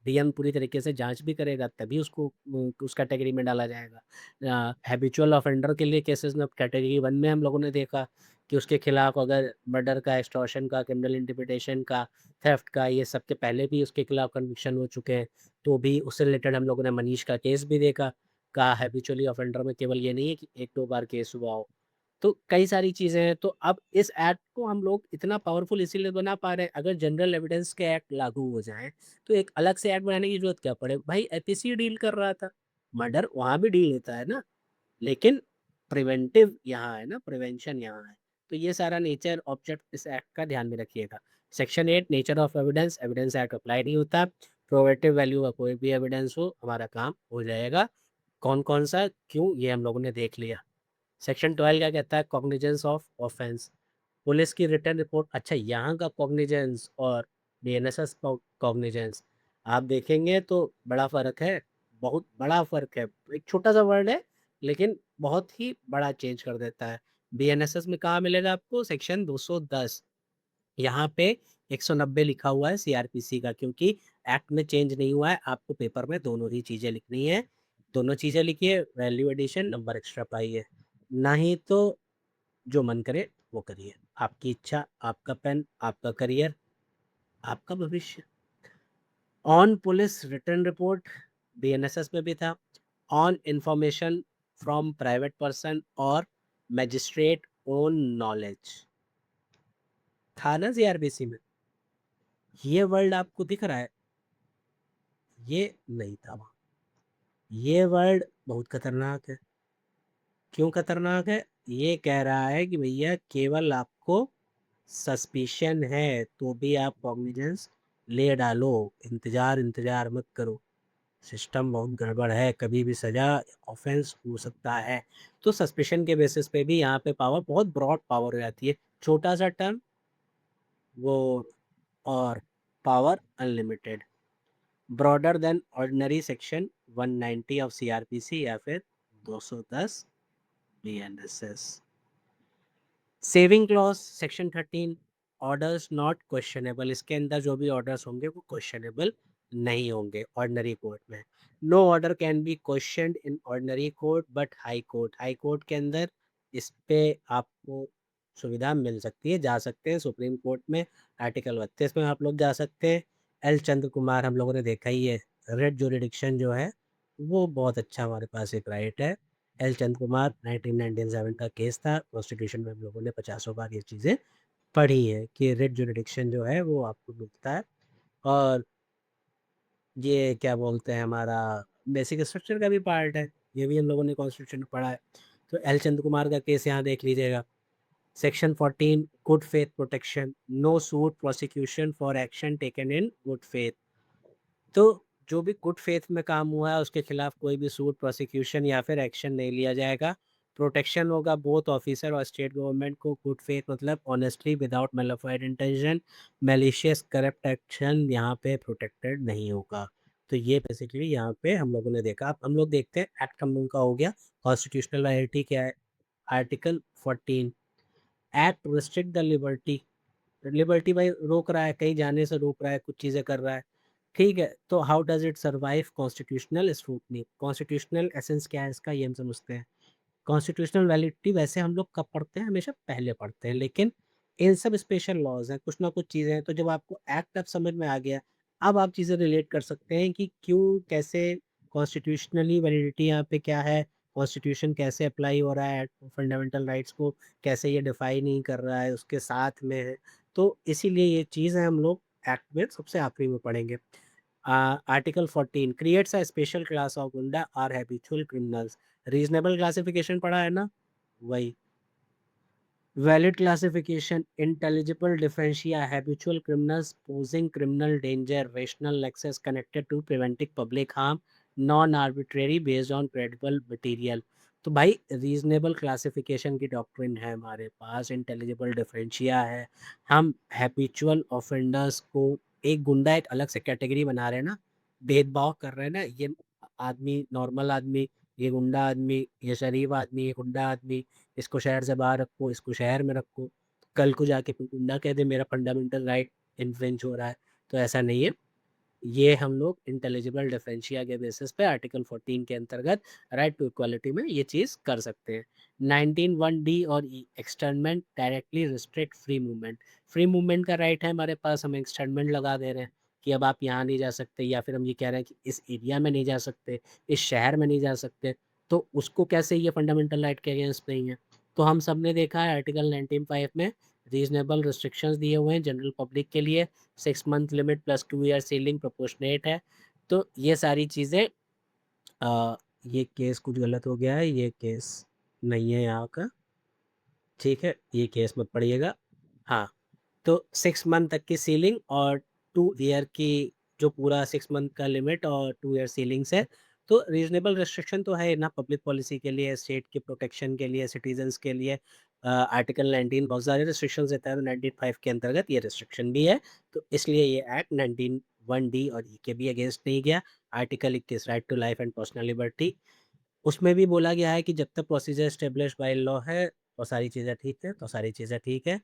डीएम पूरी तरीके से जाँच भी करेगा तभी उसको उस कैटेगरी में डाला जाएगा। हैबिचुअल ऑफेंडर के लिए केसेज़ में अब कैटेगरी 1 में हम लोगों ने देखा कि उसके खिलाफ अगर मर्डर का, एक्सटॉर्शन का, क्रिमिनल इंटिमिडेशन का, थेफ्ट का, ये सब के पहले भी उसके खिलाफ कन्विक्शन हो चुके हैं। तो भी उससे रिलेटेड हम लोगों ने मनीष का केस भी देखा, का हैबिचुअली ऑफेंडर में केवल ये नहीं है कि 1-2 बार केस हुआ हो। तो कई सारी चीज़ें हैं, तो अब इस एक्ट को हम लोग इतना पावरफुल इसीलिए बना पा रहे हैं, अगर जनरल एविडेंस के एक्ट लागू हो जाएँ, तो एक अलग से एक्ट बनाने की ज़रूरत क्या पड़े? भाई एपीसी डील कर रहा था, मर्डर वहाँ भी डील होता है ना, लेकिन प्रिवेंटिव यहाँ है ना, प्रिवेंशन यहाँ है। तो ये सारा नेचर ऑब्जेक्ट इस एक्ट का ध्यान में रखिएगा। Section 8 nature of evidence, evidence act apply नहीं होता, प्रोबेटिव वैल्यू का कोई भी एविडेंस हो, हमारा काम हो जाएगा। कौन-कौन सा, क्यों, ये हम लोगों ने देख लिया। सेक्शन 12 क्या कहता है? कॉग्निजेंस ऑफ ऑफेंस, पुलिस की रिटन रिपोर्ट। अच्छा, यहाँ का कॉग्निजेंस और बीएनएसएस कॉग्निजेंस आप देखेंगे तो बड़ा फ़र्क है, बहुत बड़ा फ़र्क है। एक छोटा-सा वर्ड है, लेकिन बहुत ही बड़ा चेंज कर देता है। बीएनएसएस में कहाँ मिलेगा आपको? सेक्शन 210, यहाँ पे 190 लिखा हुआ है सीआरपीसी का, क्योंकि एक्ट में चेंज नहीं हुआ है। आपको पेपर में दोनों ही चीज़ें लिखनी है, दोनों चीज़ें लिखिए, वैल्यू एडिशन, नंबर एक्स्ट्रा पाइए। नहीं तो जो मन करे वो करिए। आपकी इच्छा, आपका पेन, आपका करियर, आपका भविष्य। On police written report BNSS में भी था। On information from private person और मैजिस्ट्रेट ओन नॉलेज था ना सीआरपीसी में। ये वर्ड आपको दिख रहा है? ये नहीं था वहाँ। ये वर्ड बहुत खतरनाक है। क्यों खतरनाक है? ये कह रहा है कि भैया केवल आपको सस्पिशन है तो भी आप कॉग्निजेंस ले डालो, इंतजार मत करो। सिस्टम बहुत गड़बड़ है, कभी भी सजा, ऑफेंस हो सकता है। तो सस्पिशन के बेसिस पे भी यहाँ पे पावर बहुत ब्रॉड पावर हो जाती है। छोटा सा टर्म वो, और power unlimited, broader then ordinary section 190 of CrPC या फिर 210 BNSS. Saving clause section 13, orders not questionable, इसके अंदर जो भी ऑर्डर्स होंगे वो क्वेश्चनेबल नहीं होंगे ऑर्डिनरी कोर्ट में। No order can be questioned in ordinary court but high court के अंदर इस पे आपको सुविधा मिल सकती है, जा सकते हैं सुप्रीम कोर्ट में। आर्टिकल 32 में आप लोग जा सकते हैं। एल चंद्र कुमार हम लोगों ने देखा ही है, रेड जुरिडिक्शन जो है वो बहुत अच्छा हमारे पास एक राइट है। एल चंद कुमार 1997 का केस था, कॉन्स्टिट्यूशन में हम लोगों ने 50 बार ये चीज़ें पढ़ी है कि रिट जुरिडिक्शन जो है वो आपको मिलता है। और ये क्या बोलते हैं, हमारा बेसिक स्ट्रक्चर का भी पार्ट है, ये भी हम लोगों ने कॉन्स्टिट्यूशन में पढ़ा है। तो एल चंद कुमार का केस यहाँ देख लीजिएगा। Section 14 good faith protection, no suit prosecution for action taken in good faith. तो जो भी गुड फेथ में काम हुआ है उसके खिलाफ कोई भी सूट, प्रोसिक्यूशन या फिर एक्शन नहीं लिया जाएगा। प्रोटेक्शन होगा बोथ ऑफिसर और स्टेट गवर्नमेंट को। गुड फेथ मतलब honestly without malafide intention, malicious corrupt action यहाँ पे प्रोटेक्टेड नहीं होगा। तो ये बेसिकली यहाँ पे हम लोगों ने देखा। अब हम लोग देखते हैं एक्ट हम लोगों का हो गया। कॉन्स्टिट्यूशनल वायलिटी क्या है? Article 14, act restrict the liberty, liberty भाई रोक रहा है, कहीं जाने से रोक रहा है, कुछ चीज़ें कर रहा है, ठीक है। तो how does it survive constitutional scrutiny? Constitutional essence क्या है इसका, ये हम समझते हैं। कॉन्स्टिट्यूशनल वैलिडिटी वैसे हम लोग कब पढ़ते हैं? हमेशा पहले पढ़ते हैं, लेकिन इन सब स्पेशल लॉज हैं, कुछ ना कुछ चीज़ें हैं। तो जब आपको एक्ट अब समझ में आ गया, अब आप चीज़ें रिलेट कर सकते हैं कि क्यों, कैसे कॉन्स्टिट्यूशनली वैलिडिटी यहाँ पे क्या है, कॉन्स्टिट्यूशन कैसे अप्लाई हो रहा है, फंडामेंटल राइट्स को कैसे ये डिफाइन नहीं कर रहा है, उसके साथ में है। तो इसीलिए ये चीज़ें हम लोग एक्ट में सबसे आखिरी में पढ़ेंगे। Article 14 creates a special class of goonda or habitual criminals. Reasonable classification पढ़ा है ना, वही Valid classification, intelligible differentia, habitual criminals posing criminal danger, rational nexus connected to preventing public harm, non-arbitrary based on credible material. तो भाई रीजनेबल क्लासिफिकेशन की डॉक्ट्रिन है हमारे पास, इंटेलिजिबल डिफरेंशिया है, हम हैबिचुअल ऑफेंडर्स को एक गुंडा एक अलग से कैटेगरी बना रहे हैं ना, भेदभाव कर रहे हैं ना, ये आदमी नॉर्मल आदमी, ये गुंडा आदमी, ये शरीफ आदमी, ये गुंडा आदमी, इसको शहर से बाहर रखो, इसको शहर में रखो, कल को जाके कोई गुंडा कह दे मेरा फंडामेंटल राइट इन्फ्रिंज हो रहा है, तो ऐसा नहीं है। ये हम लोग इंटेलिजिबल डिफरेंशिया के बेसिस पे आर्टिकल 14 के अंतर्गत राइट टू इक्वालिटी में ये चीज़ कर सकते हैं। 19(1)(d) और E externment directly restrict free movement. Free movement का राइट है हमारे पास, हम एक्सटर्नमेंट लगा दे रहे हैं कि अब आप यहाँ नहीं जा सकते, या फिर हम ये कह रहे हैं कि इस एरिया में नहीं जा सकते, इस शहर में नहीं जा सकते, तो उसको कैसे ये फंडामेंटल राइट के अगेंस्ट नहीं है। तो हम सब ने देखा है आर्टिकल 19(5) में रीजनेबल रिस्ट्रिक्शंस दिए हुए हैं जनरल पब्लिक के लिए, 6 month limit plus 2 year ceiling proportionate है। तो ये सारी चीज़ें, ये केस कुछ गलत हो गया है, ये केस नहीं है यहाँ का, ठीक है, ये केस मत पढ़िएगा। हाँ, तो 6 मंथ तक की सीलिंग और 2 ईयर की, जो पूरा 6 मंथ का लिमिट और 2 ईयर सीलिंग्स है, तो रीजनेबल रिस्ट्रिक्शन तो है ना पब्लिक पॉलिसी के लिए, स्टेट के प्रोटेक्शन के लिए, सिटीजन्स के लिए। आर्टिकल 19 बहुत सारे रिस्ट्रिक्शंस देता है, तो 19(5) के अंतर्गत ये रिस्ट्रिक्शन भी है, तो इसलिए ये एक्ट 19(1)(d) और ई के भी अगेंस्ट नहीं गया। Article 21 right to life and personal liberty, उसमें भी बोला गया है कि जब तक प्रोसीजर एस्टेब्लिश बाय लॉ है तो सारी चीज़ें ठीक है, तो सारी चीज़ें ठीक है।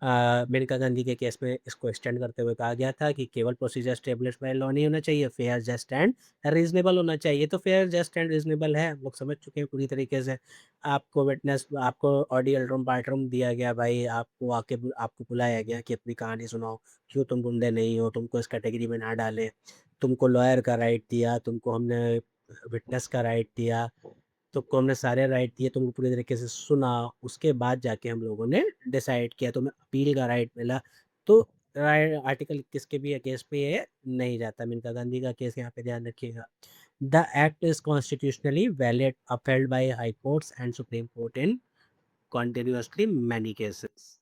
मेनका गांधी के केस में इसको एक्सटेंड करते हुए कहा गया था कि केवल प्रोसीजर एस्टेब्लिश बाय लॉ नहीं होना चाहिए, फेयर जस्ट एंड रीजनेबल होना चाहिए। तो फेयर जस्ट एंड रीजनेबल है, हम लोग समझ चुके हैं पूरी तरीके से। आपको विटनेस, आपको ऑडियल रूम पार्ट रूम दिया गया भाई, आपको आके आपको बुलाया गया कि अपनी कहानी सुनाओ, क्यों तुम गुंडे नहीं हो, तुमको इस कैटेगरी में ना डाले, तुमको लॉयर का राइट दिया, तुमको हमने विटनेस का राइट दिया, तुमको हमने सारे राइट दिए, तुमको पूरी तरीके से सुना, उसके बाद जाके हम लोगों ने डिसाइड किया, तुम्हें अपील का राइट मिला। तो आर्टिकल 21 के भी केस पे ये नहीं जाता। मेनका गांधी का केस यहाँ पे ध्यान रखिएगा। The act is constitutionally valid, upheld by high courts and supreme court in continuously many cases।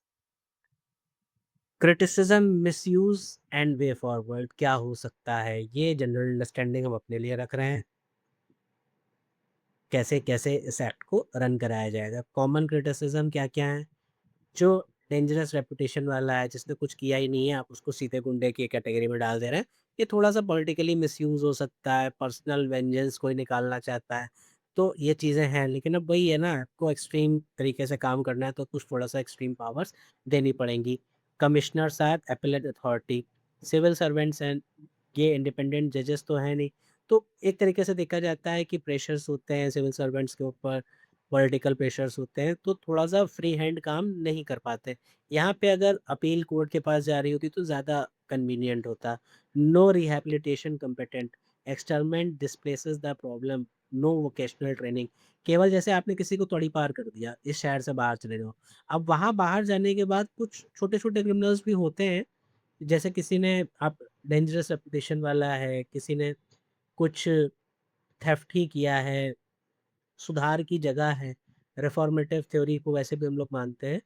Criticism, misuse and way forward क्या हो सकता है, ये जनरल अंडरस्टैंडिंग हम अपने लिए रख रहे हैं, कैसे कैसे इस एक्ट को रन कराया जाएगा। कॉमन क्रिटिसिज्म क्या क्या है, जो डेंजरस रेपुटेशन वाला है, जिसने कुछ किया ही नहीं है, आप उसको सीधे गुंडे की कैटेगरी में डाल दे रहे हैं, ये थोड़ा सा पॉलिटिकली मिसयूज हो सकता है, पर्सनल वेंजेंस कोई निकालना चाहता है, तो ये चीज़ें हैं। लेकिन अब वही है ना, आपको एक्सट्रीम तरीके से काम करना है तो कुछ थोड़ा सा एक्सट्रीम पावर्स देनी पड़ेंगी। कमिश्नर साथ appellate authority, civil servants and ये इंडिपेंडेंट जजेस तो हैं नहीं, तो एक तरीके से देखा जाता है कि प्रेशर्स होते हैं सिविल सर्वेंट्स के ऊपर, पॉलिटिकल प्रेशर्स होते हैं, तो थोड़ा सा फ्री हैंड काम नहीं कर पाते। यहाँ पे अगर अपील कोर्ट के पास जा रही होती तो ज़्यादा कन्वीनियंट होता। No rehabilitation competent, externment displaces the problem, no vocational training. केवल जैसे आपने किसी को तोड़ी पार कर दिया, इस शहर से बाहर चले जाओ, अब वहाँ बाहर जाने के बाद कुछ छोटे छोटे क्रिमिनल्स भी होते हैं, जैसे किसी ने, आप डेंजरस रेपुटेशन वाला है, किसी ने कुछ थेफ्ट ही किया है, सुधार की जगह है, रिफॉर्मेटिव थ्योरी को वैसे भी हम लोग मानते हैं,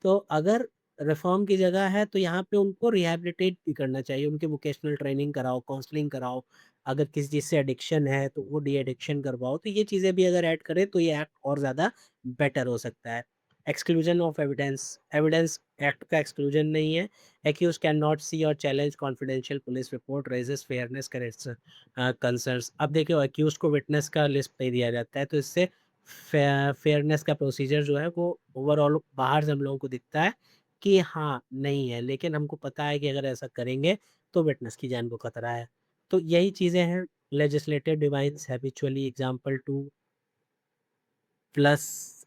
तो अगर रिफॉर्म की जगह है तो यहाँ पे उनको रिहैबिलिटेट भी करना चाहिए, उनके वोकेशनल ट्रेनिंग कराओ, काउंसलिंग कराओ, अगर किसी चीज़ से एडिक्शन है तो वो डी एडिक्शन करवाओ, तो ये चीज़ें भी अगर ऐड करें तो ये एक्ट और ज़्यादा बेटर हो सकता है। Exclusion of evidence, evidence act का एक्सक्लूजन नहीं है। एक्यूज कैन नॉट सी और challenge confidential police report raises fairness concerns. अब देखिए एक्यूज को विटनेस का लिस्ट नहीं दिया जाता है, तो इससे फेयरनेस का प्रोसीजर जो है वो ओवरऑल बाहर से हम लोगों को दिखता है कि हाँ नहीं है, लेकिन हमको पता है कि अगर ऐसा करेंगे तो विटनेस की जान को खतरा है। तो यही चीज़ें हैं। Legislative device habitually example two plus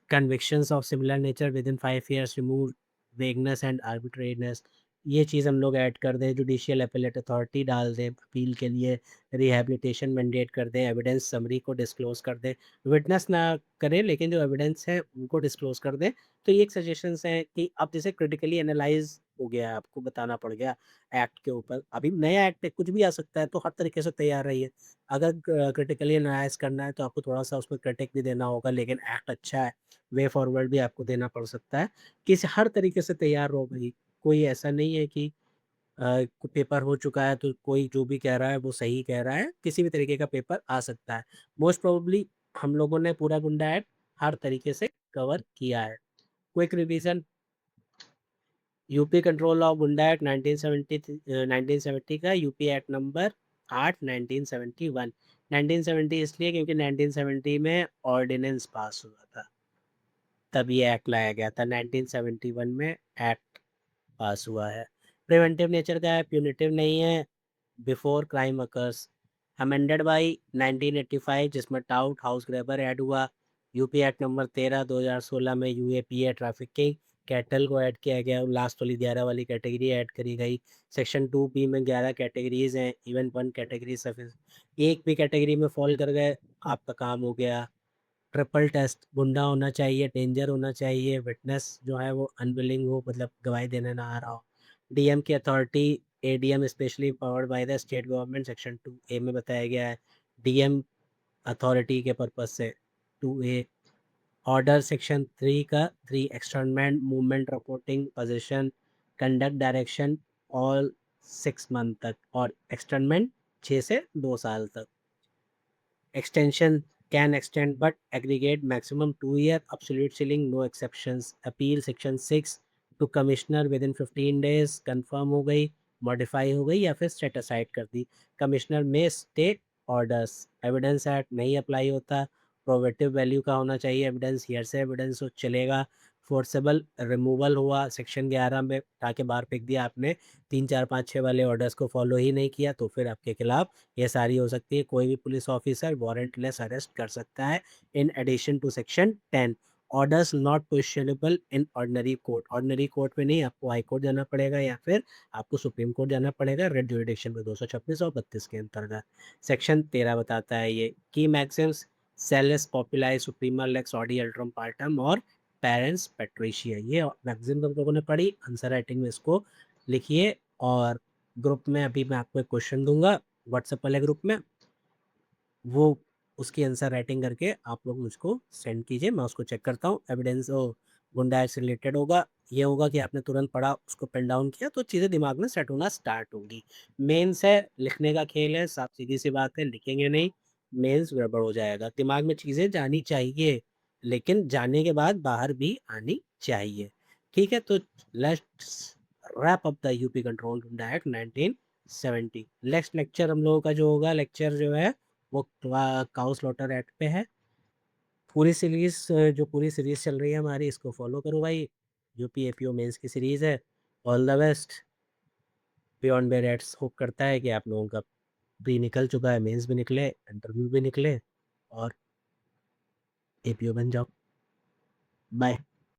convictions of similar nature within 5 years remove vagueness and arbitrariness। ये चीज़ हम लोग ऐड कर दें, जुडिशियल अपीलेट अथॉरिटी डाल दें अपील के लिए, रिहैबिलिटेशन मैंडेट कर दें, एविडेंस समरी को डिस्क्लोज कर दें, विटनेस ना करें लेकिन जो एविडेंस है उनको डिस्क्लोज कर दें। तो ये एक सजेशंस हैं कि आप जैसे क्रिटिकली एनालाइज हो गया, आपको बताना पड़ गया एक्ट के ऊपर। अभी नया एक्ट है, कुछ भी आ सकता है, तो हर तरीके से तैयार रहिए। अगर क्रिटिकली एनालाइज़ करना है तो आपको थोड़ा-सा उसमें क्रिटिक भी देना होगा, लेकिन एक्ट अच्छा है, वे फॉरवर्ड भी आपको देना पड़ सकता है। किसी हर तरीके से तैयार रहो भई, कोई ऐसा नहीं है कि पेपर हो चुका है तो कोई जो भी कह रहा है वो सही कह रहा है, किसी भी तरीके का पेपर आ सकता है। मोस्ट प्रोबेबली हम लोगों ने पूरा गुंडा एक्ट हर तरीके से कवर किया है। Quick revision, UP control of गुंडा एक्ट 1970 का यूपी एक्ट नंबर 8 1971। 1970 इसलिए क्योंकि 1970 में ऑर्डिनेंस पास हुआ था, तब ये एक्ट लाया गया था। 1971 में एक्ट पास हुआ है। प्रिवेंटिव नेचर का है, प्यूनिटिव नहीं है। Before crime occurs, amended by 1985 जिसमें टाउट हाउस ग्रैबर ऐड हुआ। यूपी एक्ट नंबर 13 2016 में यूएपीए ट्रैफिकिंग कैटल को ऐड किया गया, लास्ट वाली 11 वाली कैटेगरी ऐड करी गई। सेक्शन 2 बी में 11 कैटेगरीज हैं, इवन 1 कैटेगरी सफिस एक भी कैटेगरी में फॉल कर गए आपका काम हो गया। ट्रिपल टेस्ट, गुंडा होना चाहिए, डेंजर होना चाहिए, विटनेस जो है वो अनविलिंग हो, मतलब गवाही देने ना आ रहा हो। डीएम की authority, ADM specially powered by the state government, section 2 ए में बताया गया है डीएम अथॉरिटी के पर्पज से। 2 ए ऑर्डर सेक्शन 3 का 3 externment movement reporting position conduct direction all 6 month तक, और एक्सटर्नमेंट 6 से 2 साल तक। Extension can extend but aggregate maximum 2 year, absolute ceiling, no exceptions. Appeal section 6 to commissioner within 15 days, confirm हो गई, modify हो गई या फिर set aside कर दी। Commissioner में stay orders, evidence act नहीं अप्लाई होता, प्रोबेटिव वैल्यू का होना चाहिए एविडेंस, हियरसे एविडेंस हो चलेगा। फोर्सेबल रिमूवल हुआ सेक्शन 11 में, ताकि बाहर फेंक दिया आपने, 3 4 5 6 वाले ऑर्डर्स को फॉलो ही नहीं किया, तो फिर आपके खिलाफ ये सारी हो सकती है। कोई भी पुलिस ऑफिसर वारंटलेस अरेस्ट कर सकता है। In addition to section 10 orders not questionable in ordinary court, ordinary court में नहीं, आपको हाई कोर्ट जाना पड़ेगा या फिर आपको सुप्रीम कोर्ट जाना पड़ेगा, रेड जुरिडिक्शन में 226 और 32 के अंतर्गत। सेक्शन 13 बताता है ये की Maxim's सेलेस पॉपुलाई सुप्रीमा lakes Audi alteram partum और पेरेंट्स पेट्रिशिया, ये मैक्सिमम तुम लोगों ने पढ़ी, आंसर राइटिंग में इसको लिखिए। और ग्रुप में अभी मैं आपको एक क्वेश्चन दूंगा व्हाट्सएप वाले ग्रुप में, वो उसकी आंसर राइटिंग करके आप लोग मुझको सेंड कीजिए, मैं उसको चेक करता हूँ। एविडेंस गुंडा से रिलेटेड होगा, ये होगा कि आपने तुरंत पढ़ा, उसको पेन डाउन किया, तो चीज़ें दिमाग में सेट होना स्टार्ट होगी। मेंस है, लिखने का खेल है, साफ सीधी सी बात है, लिखेंगे नहीं मेंस गड़बड़ हो जाएगा। दिमाग में चीज़ें जानी चाहिए, लेकिन जाने के बाद बाहर भी आनी चाहिए। ठीक है, तो let's wrap up the UP control गुंडा एक्ट 1970। नेक्स्ट लेक्चर हम लोगों का जो होगा, लेक्चर जो है वो काउ स्लॉटर एक्ट पे है। पूरी सीरीज, जो पूरी सीरीज चल रही है हमारी, इसको फॉलो करो भाई। यूपी एपीओ मेंस की सीरीज है। All the best. Beyond bare acts hope करता है कि आप लोगों का प्री निकल चुका है, मेंस भी निकले, इंटरव्यू भी निकले, और एपीओ बन जाओ। बाय।